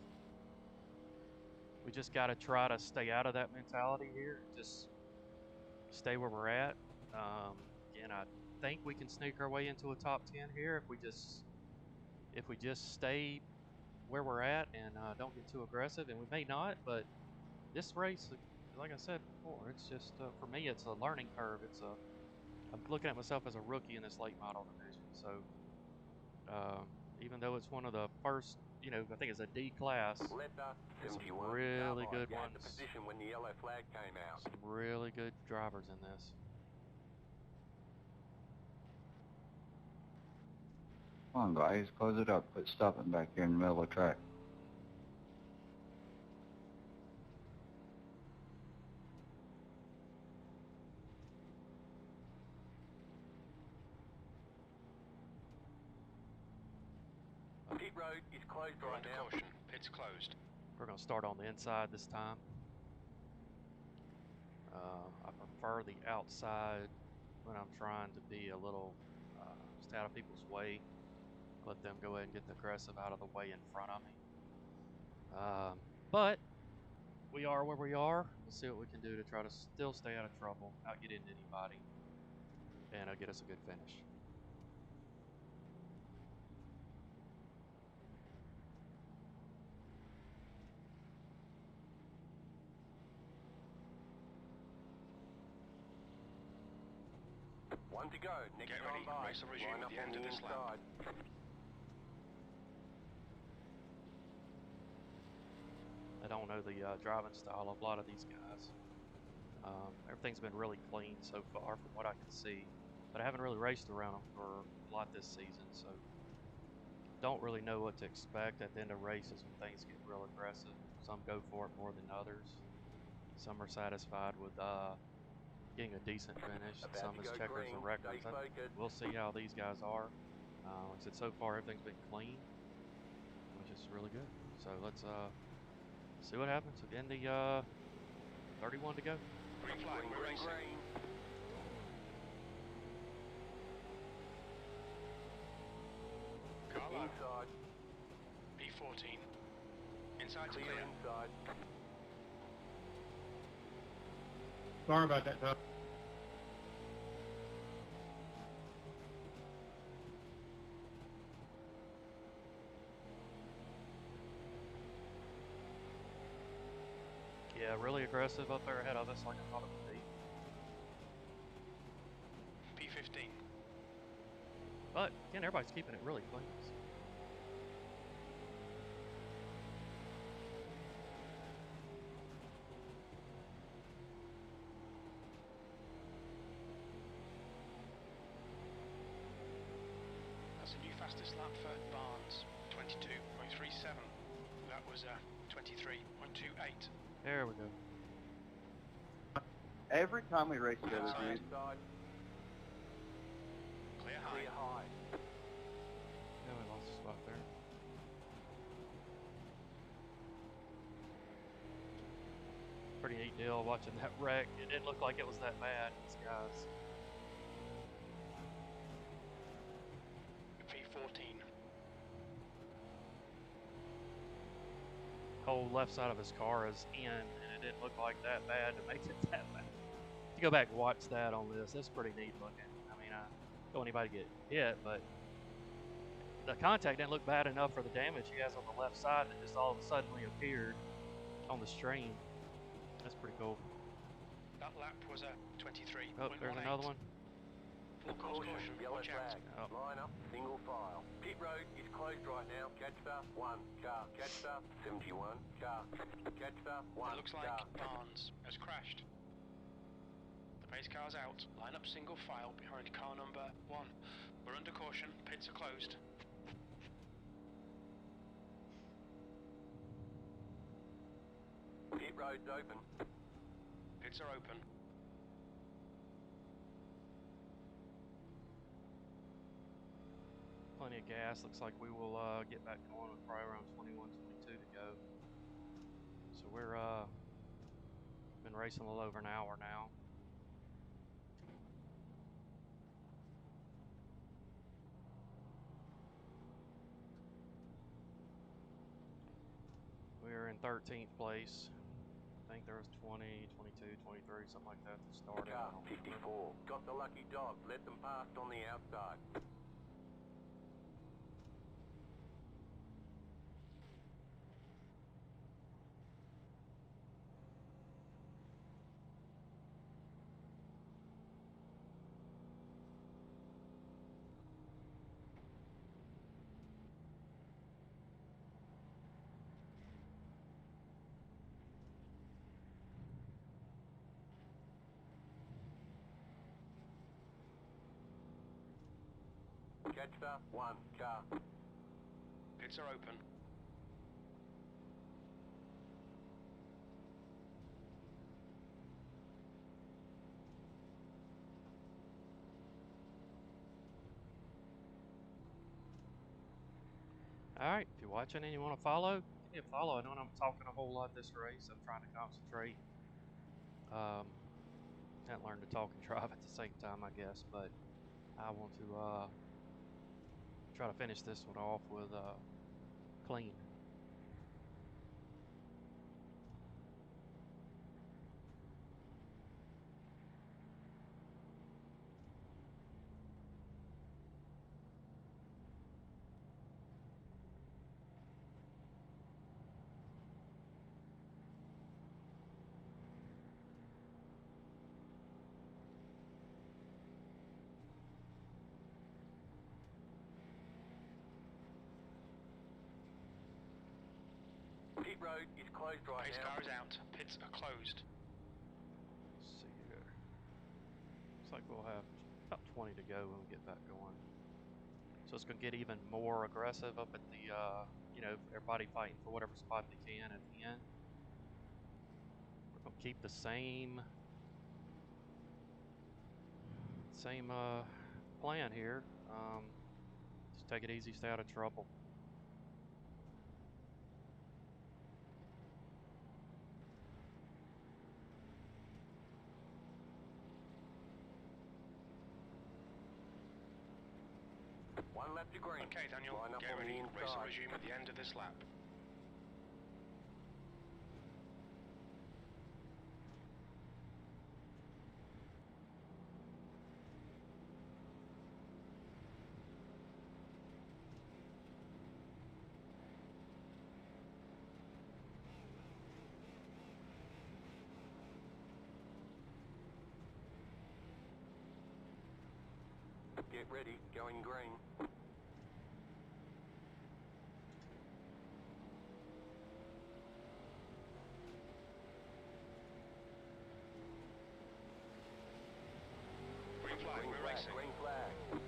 We just got to try to stay out of that mentality here. Just stay where we're at. Again, I think we can sneak our way into a top 10 here if we just stay where we're at and don't get too aggressive. And we may not, but this race, like I said before, it's just for me, it's a learning curve. I'm looking at myself as a rookie in this late model division. So even though it's one of the first, I think it's a D class. There's some really good ones. When the yellow flag came out. Some really good drivers in this. Come on, guys, close it up. Quit stopping back here in the middle of the track. Pit road is closed right now. Caution. Pits closed. We're going to start on the inside this time. I prefer the outside when I'm trying to be a little stay out of people's way. Let them go ahead and get the aggressive out of the way in front of me. But we are where we are. Let's see what we can do to try to still stay out of trouble, not get into anybody, and get us a good finish. One to go. Next Get time ready. by. Race will resume Line at up the end on of the this lap. inside. I don't know the driving style of a lot of these guys. Everything's been really clean so far from what I can see, but I haven't really raced around them for a lot this season, so don't really know what to expect at the end of races when things get real aggressive. Some go for it more than others. Some are satisfied with getting a decent finish. Some is checkers and records. We'll see how these guys are. Like I said, so far everything's been clean, which is really good. So let's see what happens at the end of 31 to go. Green flag, we're racing. Carlo. Inside. P14. Inside to Clear clear. inside. Sorry about that, Tom. Yeah, really aggressive up there ahead of us, like I thought it would be. P15. But again, everybody's keeping it really clean. That's a new fastest lap for Barnes. 22.37. That was 23.28. There we go. Every time we race together, dude. Clear high. Clear high. Yeah, we lost a spot there. Pretty neat deal watching that wreck. It didn't look like it was that bad, these guys. P14. Whole left side of his car is in, and it didn't look like that bad to make it that bad. If you go back and watch that on this, it's pretty neat looking. I mean, I don't want anybody to get hit, but the contact didn't look bad enough for the damage he has on the left side that just all of a sudden appeared on the stream. That's pretty cool. That lap was a 23. Oh, there's another one. Full course caution. Yellow Watch out. flag. Oh. Line up, single file. Pit road is closed right now. Catch start, 1 car. Catch start, 71 car. Catch start, 1 It looks like car. Barnes has crashed. The pace car's out. Line up single file behind car number 1. We're under caution. Pits are closed. Pit road's open. Pits are open. Plenty of gas. Looks like we will get back going with probably around 21, 22 to go. So we're been racing a little over an hour now. We're in 13th place. I think there was 20, 22, 23, something like that to start Car, out. 54. Got the lucky dog. Let them past on the outside. Catch start, 1 car. Pits are open. Alright, if you're watching and you want to follow, give me a follow. I know I'm talking a whole lot this race. I'm trying to concentrate. Can't learn to talk and drive at the same time, I guess, but I want to try to finish this one off with clean. Pit road is closed right Pace now. car is out. Pits are closed. We'll have about 20 to go when we get that going. So it's going to get even more aggressive up at the, you know, everybody fighting for whatever spot they can at the end. We're going to keep the same plan here. Just take it easy, stay out of trouble. One lap to green. Okay, Daniel, Line up get on ready. the Race will inside. resume at the end of this lap. Get ready, going green. Green flag, Green we're flag, racing. green flag.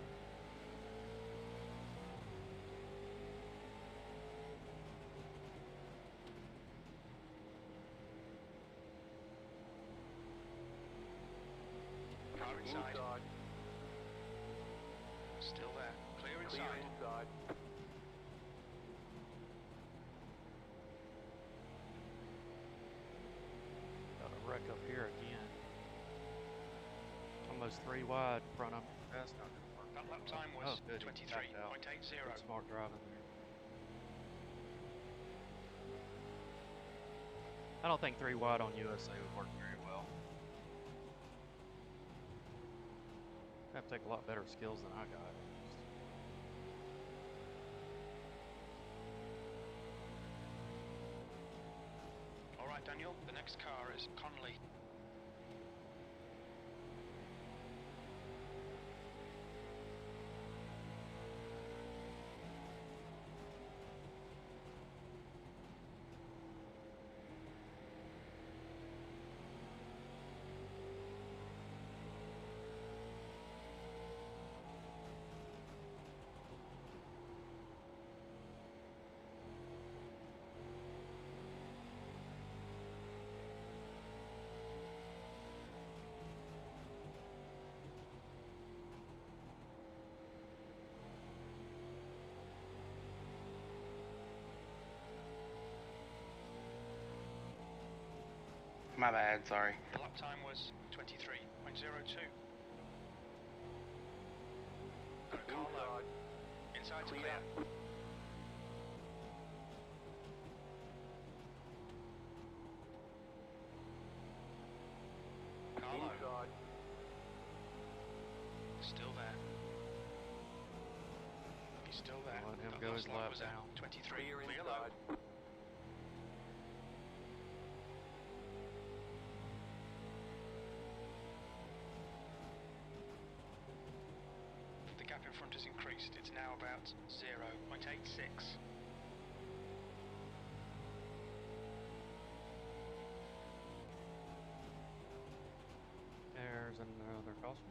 Car inside. Inside, Still there. Clear clear inside. inside. Got a wreck up here again. Almost 3 wide in front of me. That's not going to work. That lap time was good. He tapped out. 23.80. Good smart driving there. I don't think 3 wide on USA would work very well. I have to take a lot better skills than I got. All right, Daniel, the next car is Conley. My bad, sorry. The lap time was 23.02. Got a car low. Inside, Inside's clear. clear. Car low. Inside, Still there. He's still there. Let him That go last his lap lap was at down. 23. clear Clear low. inside. The gap in front has increased. It's now about 0.86. There's another caution.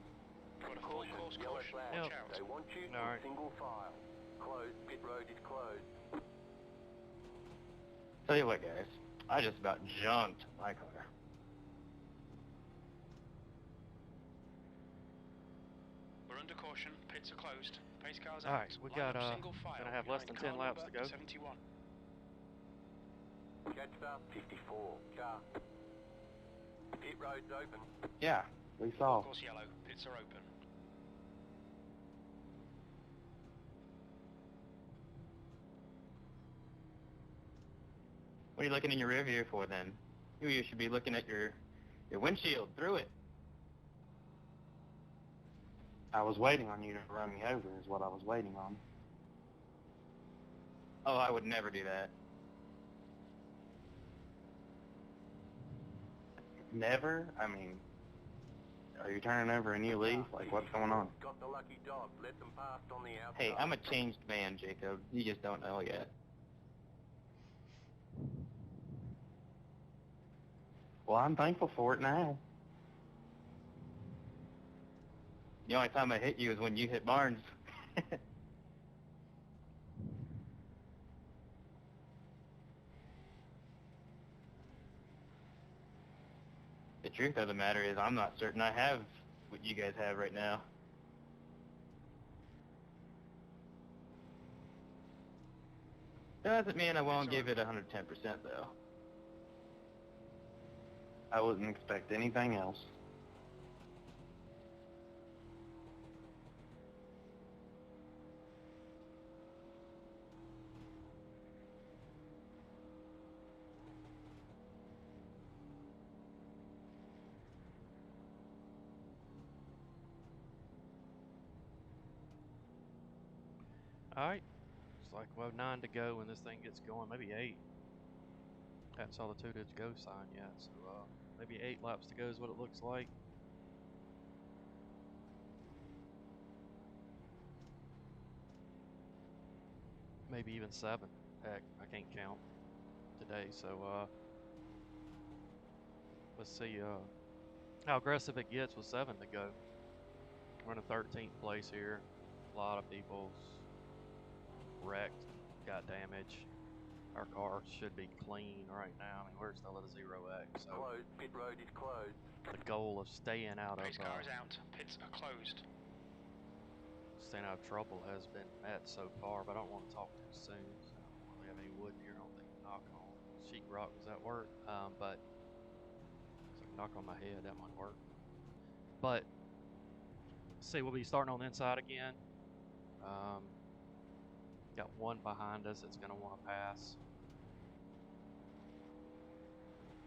Got a full Caution, course yellow caution. flag. Watch Yep. out. They want you All right. in single file. Closed, pit road is closed. Tell you what, guys, I just about junked my car. We're under caution. Pits are closed. Pace cars All out. right, we Line got, up single file gonna have less behind than 10 car laps to number go. 71. Catch 54, car. Pit road's open. Yeah, we Full saw. course yellow. Pits are open. What are you looking in your rear view for then? You should be looking at your windshield through it. I was waiting on you to run me over is what I was waiting on. Oh, I would never do that. Never? I mean, are you turning over a new leaf? Like, what's going on? Got the lucky dog. Let them past on the outside. Hey, I'm a changed man, Jacob. You just don't know yet. Well, I'm thankful for it now. The only time I hit you is when you hit Barnes. The truth of the matter is I'm not certain I have what you guys have right now. Doesn't mean I won't give it 110% though. I wouldn't expect anything else. Alright. It's like, well, 9 to go when this thing gets going. Maybe 8. Haven't saw the 2 to go sign yet, so maybe 8 laps to go is what it looks like. Maybe even 7. Heck, I can't count today, so let's see how aggressive it gets with 7 to go. We're in a 13th place here. A lot of people's wrecked, got damage. Our car should be clean right now. I mean, we're still at a 0x. So Closed. Pit road is closed. the goal of staying out of Race car is out. Pits are closed. staying out of trouble has been met so far, but I don't want to talk too soon. So I don't really have any wood here. I don't think knock on sheetrock was at work, but so knock on my head, that might work. But see, we'll be starting on the inside again. Got one behind us that's going to want to pass.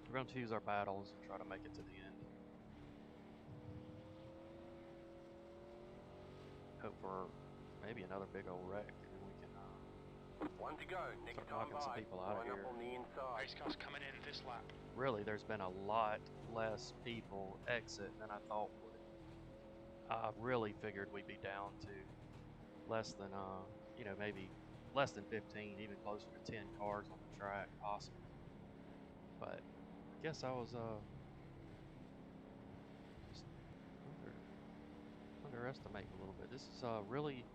We're going to choose our battles and try to make it to the end. Hope for maybe another big old wreck, and then we can One to go. Next start time knocking some by. people out of Line here. up on the inside. Race car's coming in this lap. Really, there's been a lot less people exit than I thought would. I really figured we'd be down to less than, you know, maybe less than 15, even closer to 10 cars on the track, possibly. But I guess I was just underestimating a little bit. This is really,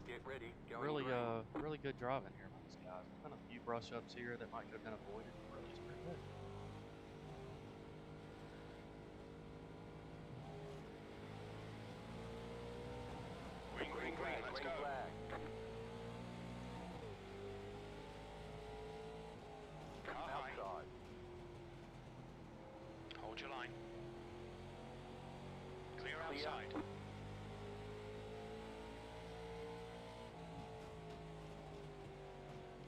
Get ready. Going really, green. really good driving here by these guys. There's been a few brush ups here that might have been avoided. Really, it's pretty good. Green, let's green go. flag. Car high. Outside. Hold your line. Clear Clear. outside.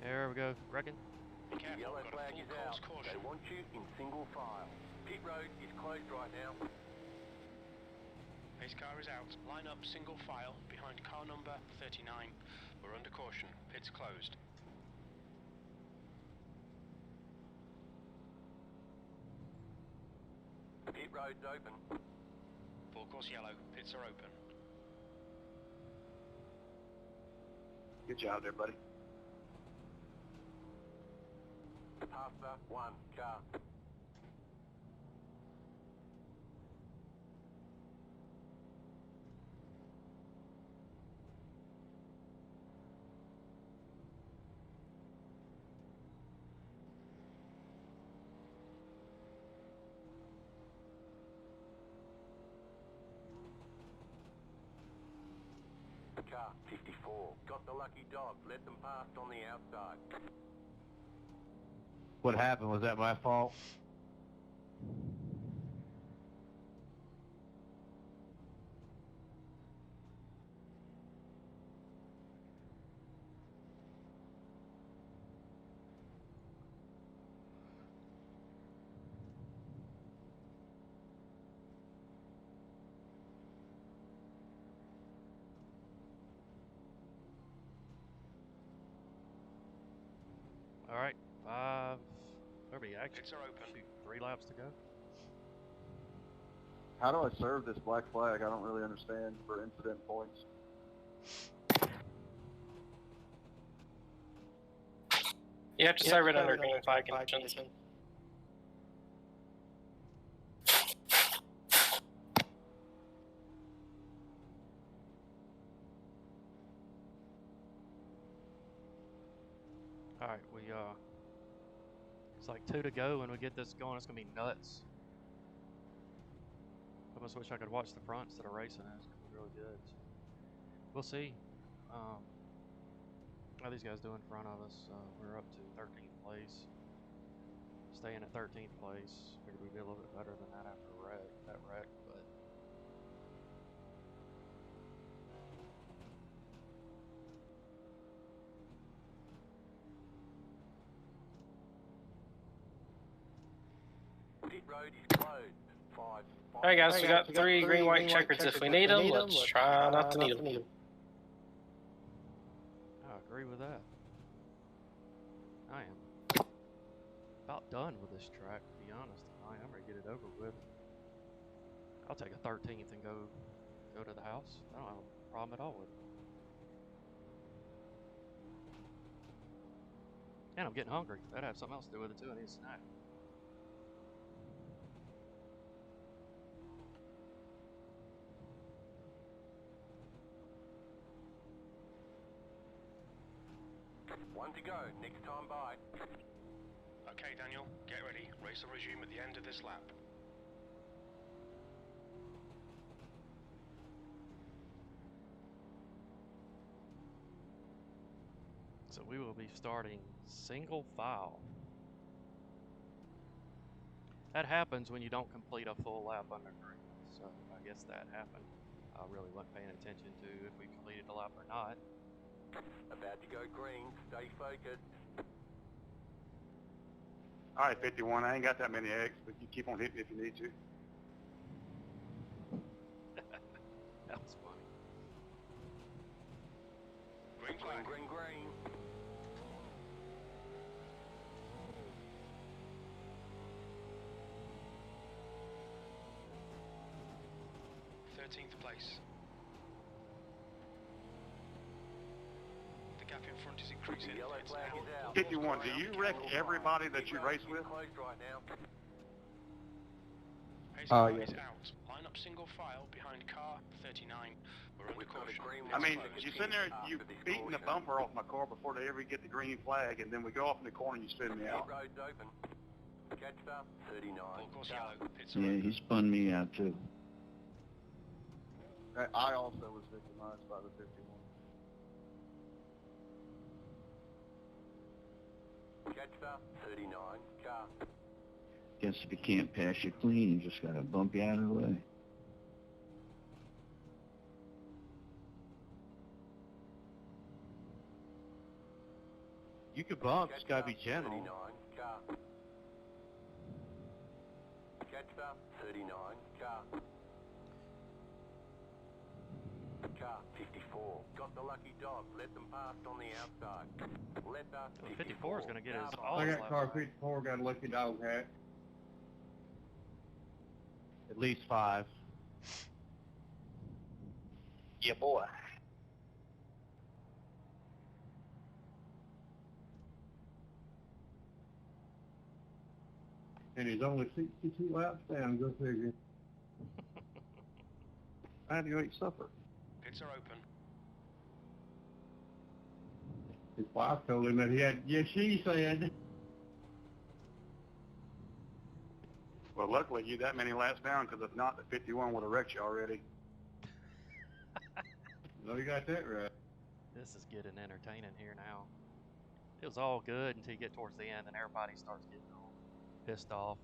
There we go. Reckon. Be careful, Yellow got a flag full is course out. caution. They want you in single file. Pit road is closed right now. Pace car is out. Line up single file behind car number 39. We're under caution. Pit's closed. Pit road's open. Full course yellow. Pits are open. Good job there, buddy. Pasta, one car. Car 54. Got the lucky dog. Let them pass on the outside. What happened? Was that my fault? All right. 5. Where we actually? Pits are open. Shoot, 3 laps to go. How do I serve this black flag? I don't really understand for incident points. You have to serve it under green flag conditions. Alright, it's like 2 to go when we get this going. It's gonna be nuts. I almost wish I could watch the front instead of racing it. It's gonna be really good. So we'll see. How these guys do in front of us. We're up to 13th place. Staying at 13th place. Figured we'd be a little bit better than that after that wreck, but Pit road is closed. 5. Alright guys, we got 3 green, white checkers if we need them. Let's try not to need them. I agree with that. I am about done with this track, to be honest. I'm ready to get it over with. I'll take a 13th and go to the house. I don't have a problem at all with it. And I'm getting hungry. That'd have something else to do with it too. I need a snack. One to go. Next time by. Okay, Daniel, get ready. Race will resume at the end of this lap. So we will be starting single file. That happens when you don't complete a full lap under green. So I guess that happened. I really wasn't paying attention to if we completed the lap or not. About to go green. Stay focused. Alright, 51. I ain't got that many eggs, but you keep on hitting if you need to. That was funny. Green flag. Green, green, green. Place. The gap in front is increasing. Yellow flag is out. 51, do you wreck everybody that you race with? Closed right now. Pace is out. Line up single file behind car 39. We're under caution. I mean, you sitting there, you beating the bumper off my car before they ever get the green flag, and then we go off in the corner and you spin me out. Road's open. Catch up. 39. Full course yellow. Pits Yeah, he spun me out too. I also was victimized by the 51. Catch up. 39. Car. Guess if you can't pass you clean, you just gotta bump you out of the way. You could bump, just gotta be gentle. 39. Car. Catch up. 39. Car. Car 54. Got the lucky dog. Let them pass on the outside. Let us. 54 is going to get his all I his got lap car back. 54, got a lucky dog hat. At least 5. Yeah, boy. And he's only 62 laps down, go figure. I had to go eat supper. Pits are open. His wife told him that he had, yes, she said. Well, luckily you that many laps down, because if not, the 51 would have wrecked you already. No, you got that right. This is getting entertaining here now. It was all good until you get towards the end and everybody starts getting all pissed off,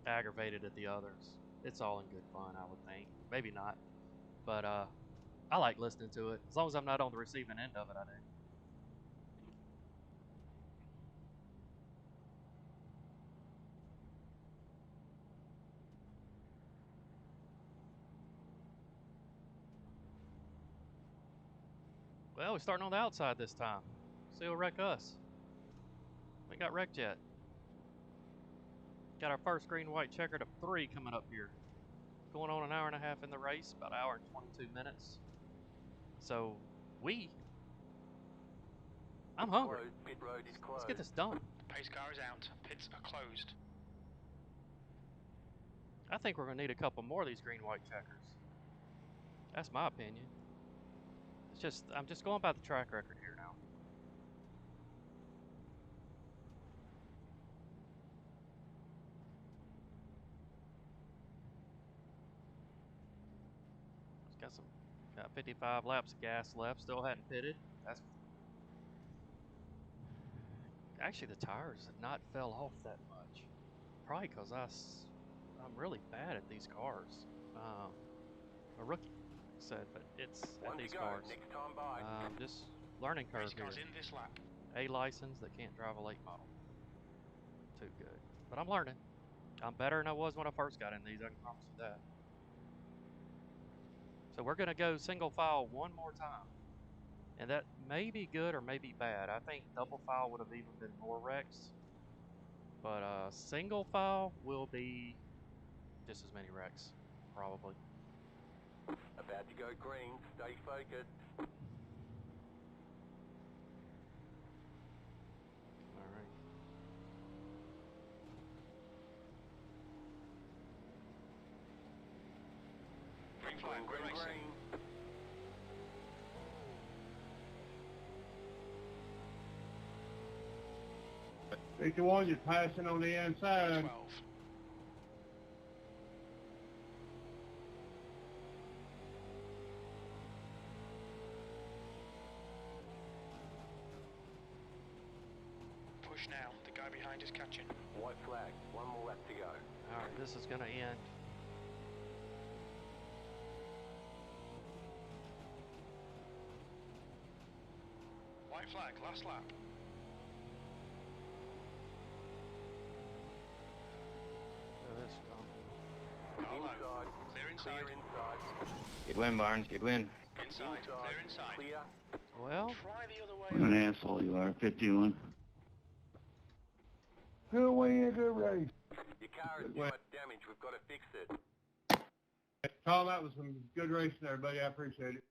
aggravated at the others. It's all in good fun, I would think. Maybe not. But I like listening to it. As long as I'm not on the receiving end of it, I do. Well, we're starting on the outside this time. See who'll wreck us. We got wrecked yet. Got our first green-white checkered of 3 coming up here. Going on an hour and a half in the race, about an hour and 22 minutes. So, I'm hungry. Pit road is closed. Let's get this done. The pace car is out. Pits are closed. I think we're going to need a couple more of these green-white checkers. That's my opinion. I'm just going by the track record here now. got 55 laps of gas left. Still hadn't pitted. That's actually the tires have not fell off that much. Probably because I'm really bad at these cars. A rookie said, but it's at these cars. Just learning curve here. In this lap. A license that can't drive a late model. Too good. But I'm learning. I'm better than I was when I first got in these, I can promise you that. So we're going to go single file one more time. And that may be good or may be bad. I think double file would have even been more wrecks. But single file will be just as many wrecks, probably. About to go green, stay focused. Alright. Green flag, we're racing. 51, you're passing on the inside. 12. Push now. The guy behind is catching. White flag, one more lap to go. Alright, this is going to end. White flag, last lap. Inside. Clear inside. Clear inside. Good win, Barnes. Good win. Inside. Clear inside. Clear. Well, Try the other way. What an asshole you are, 51. Good win, good race. Your car is too much damage. We've got to fix it. Tom, that was some good racing there, buddy. I appreciate it.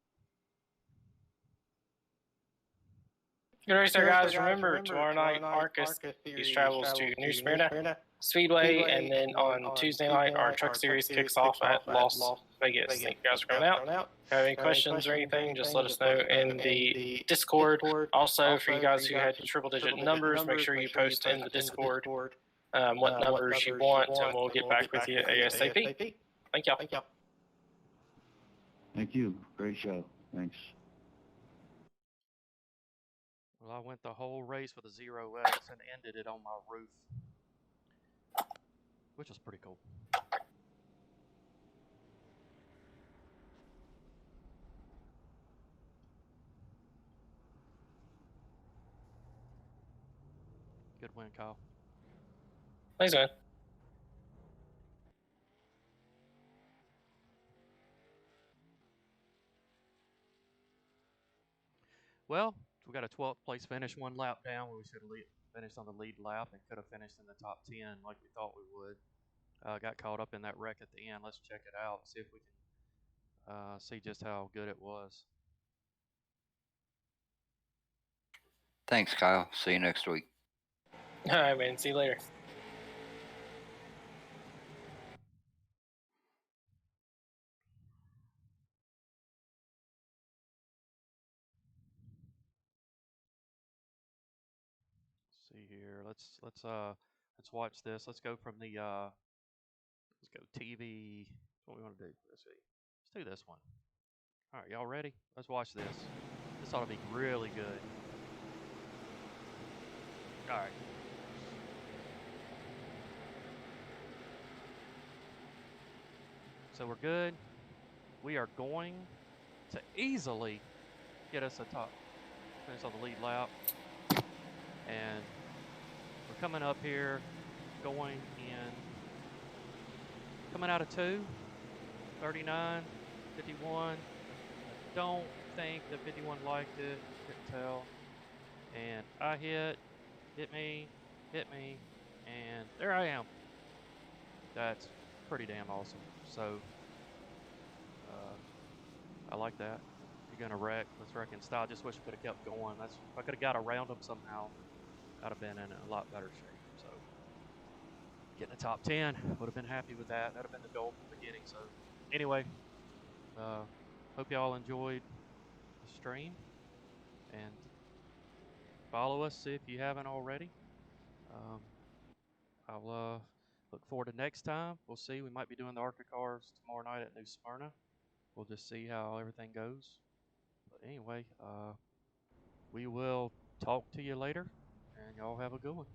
Good race there, guys. Remember, tomorrow night, Marcus travels to New Smyrna Speedway, and then on Tuesday night, our Truck Series kicks off at Las Vegas. Thank you guys for coming out. Have any questions or anything, just let us know in the Discord. Also, for you guys who had triple-digit numbers, make sure you post in the Discord what numbers you want, and we'll get back with you ASAP. Thank y'all. Thank you. Great show. Thanks. Well, I went the whole race with a 0X and ended it on my roof, which was pretty cool. Good win, Kyle. Thanks, man. Well, we got a 12th place finish, one lap down. We should have finished on the lead lap and could have finished in the top 10 like we thought we would. Got caught up in that wreck at the end. Let's check it out, see if we can see just how good it was. Thanks, Kyle. See you next week. All right, man. See you later. See here. Let's watch this. Let's go from the let's go TV. What we want to do? Let's see. Let's do this one. All right, y'all ready? Let's watch this. This ought to be really good. All right. So we're good. We are going to easily get us a top finish on the lead lap. And we're coming up here, going in, coming out of 2, 39, 51. I don't think that 51 liked it, couldn't tell. And I hit me, and there I am. That's pretty damn awesome. So, I like that. If you're gonna wreck, let's wreck in style. Just wish I could have kept going. If I could have got around them somehow, I'd have been in a lot better shape. So, getting the top 10, would have been happy with that. That'd have been the goal from the beginning. So, anyway, hope y'all enjoyed the stream, and follow us if you haven't already. I'll look forward to next time. We'll see. We might be doing the ARCA cars tomorrow night at New Smyrna. we'll just see how everything goes. But anyway, we will talk to you later, and y'all have a good one.